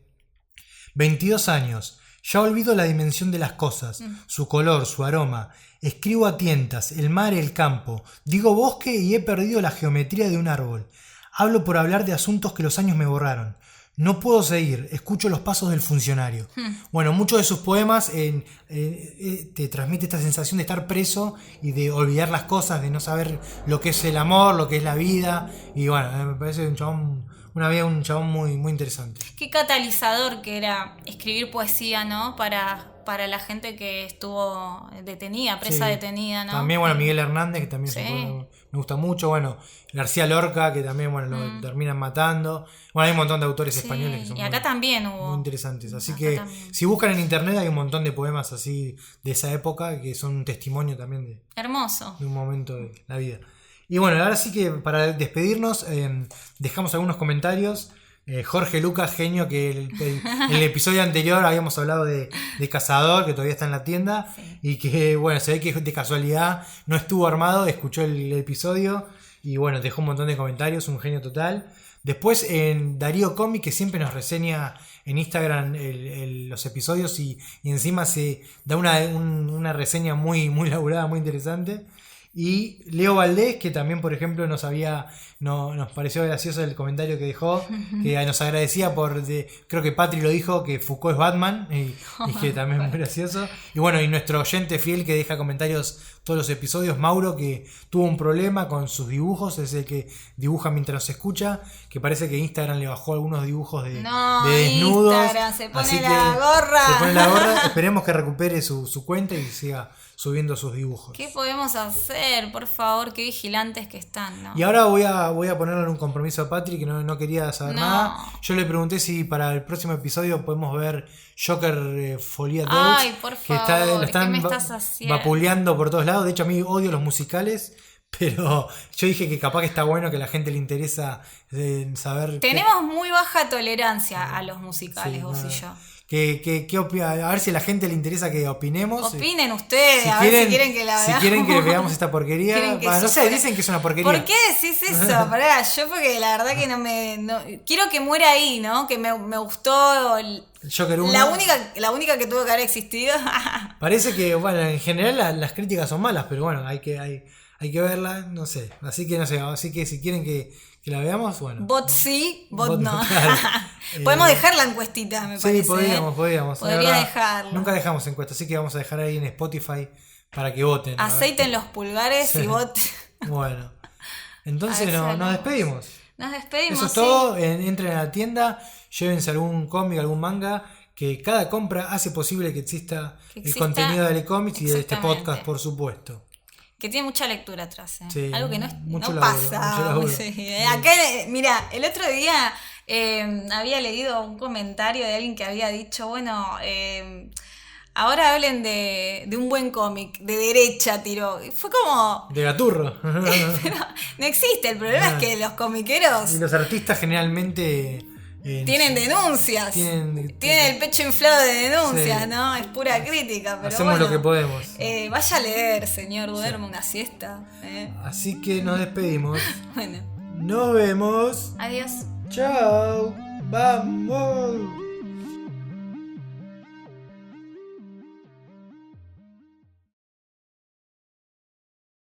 22 años, ya olvido la dimensión de las cosas, su color, su aroma. Escribo a tientas, el mar, el campo. Digo bosque y he perdido la geometría de un árbol. Hablo por hablar de asuntos que los años me borraron. No puedo seguir, escucho los pasos del funcionario. Bueno, muchos de sus poemas te transmite esta sensación de estar preso y de olvidar las cosas, de no saber lo que es el amor, lo que es la vida. Y bueno, me parece un chabón muy, muy interesante. Qué catalizador que era escribir poesía, ¿no? Para la gente que estuvo detenida, presa detenida, ¿no? También, bueno, Miguel Hernández, que también me gusta mucho. Bueno, García Lorca, que también, bueno, lo terminan matando. Bueno, hay un montón de autores españoles que son y acá también hubo muy interesantes. Así acá que también. Si buscan en internet hay un montón de poemas así de esa época que son un testimonio también hermoso de un momento de la vida. Y bueno, ahora sí que para despedirnos dejamos algunos comentarios. Jorge Lucas, genio, que en el episodio anterior habíamos hablado de Cazador, que todavía está en la tienda, y que bueno, se ve que de casualidad no estuvo armado, escuchó el episodio y bueno, dejó un montón de comentarios, un genio total. Después en Darío Comic, que siempre nos reseña en Instagram los episodios y encima se da una reseña muy, muy laburada, muy interesante. Y Leo Valdés, que también, por ejemplo, nos pareció gracioso el comentario que dejó, que nos agradecía creo que Patri lo dijo, que Foucault es Batman, y que también es muy gracioso. Y bueno, y nuestro oyente fiel que deja comentarios todos los episodios, Mauro, que tuvo un problema con sus dibujos, es el que dibuja mientras nos escucha, que parece que Instagram le bajó algunos dibujos de desnudos. Instagram se pone la gorra. Se pone la gorra, esperemos que recupere su cuenta y siga subiendo sus dibujos. ¿Qué podemos hacer? Por favor, qué vigilantes que están, ¿no? Y ahora voy a poponerle en un compromiso a Patrick, que no quería saber nada. Yo le pregunté si para el próximo episodio podemos ver Joker Folia Deus. Ay, por favor, lo están ¿qué me estás haciendo? vapuleando por todos lados. lado. De hecho, a mí odio los musicales, pero yo dije que capaz que está bueno que a la gente le interesa saber... Tenemos muy baja tolerancia a los musicales, Sí, vos no. y yo. A ver si a la gente le interesa que opinemos. Opinen ustedes, a ver si quieren que la si veamos. quieren que veamos esta porquería. Quieren que No eso sé, fuera- dicen que es una porquería. ¿Por qué decís eso? Pará, yo porque la verdad que no quiero que muera ahí, ¿no? Que me gustó Joker 1. la única que tuvo que haber existido. Parece que, bueno, en general las críticas son malas, pero bueno, hay que verla, no sé. Así que si quieren que la veamos, bueno. Bot sí, bot no. claro. Podemos dejar la encuestita, me parece. Sí, podríamos. La Podría verdad, dejarlo. Nunca dejamos encuestas, así que vamos a dejar ahí en Spotify para que voten. a ver. Aceiten los pulgares Sí. y bot. Bueno, entonces A ver si nos hablamos. despedimos. Nos despedimos. Eso es sí. todo. Entren a la tienda, llévense algún cómic, algún manga, que cada compra hace posible que exista Que el exista- contenido de Alecomics y de este exactamente. podcast, por supuesto. Que tiene mucha lectura atrás. Sí, Algo que no mucho no laburo, pasa. mucho laburo. Sí. Acá, mira, el otro día había leído un comentario de alguien que había dicho, bueno, ahora hablen de un buen cómic, de derecha, tiró. Y fue como, De Gaturro. pero no existe, el problema No. es que los comiqueros Y los artistas generalmente tienen denuncias. tienen- Tienen el pecho inflado de denuncias, Sí. ¿no? Es pura crítica, pero hacemos bueno. lo que podemos. Vaya a leer, señor, duerme una siesta. Así que nos despedimos. Bueno, Nos vemos. adiós. Chao. Vamos.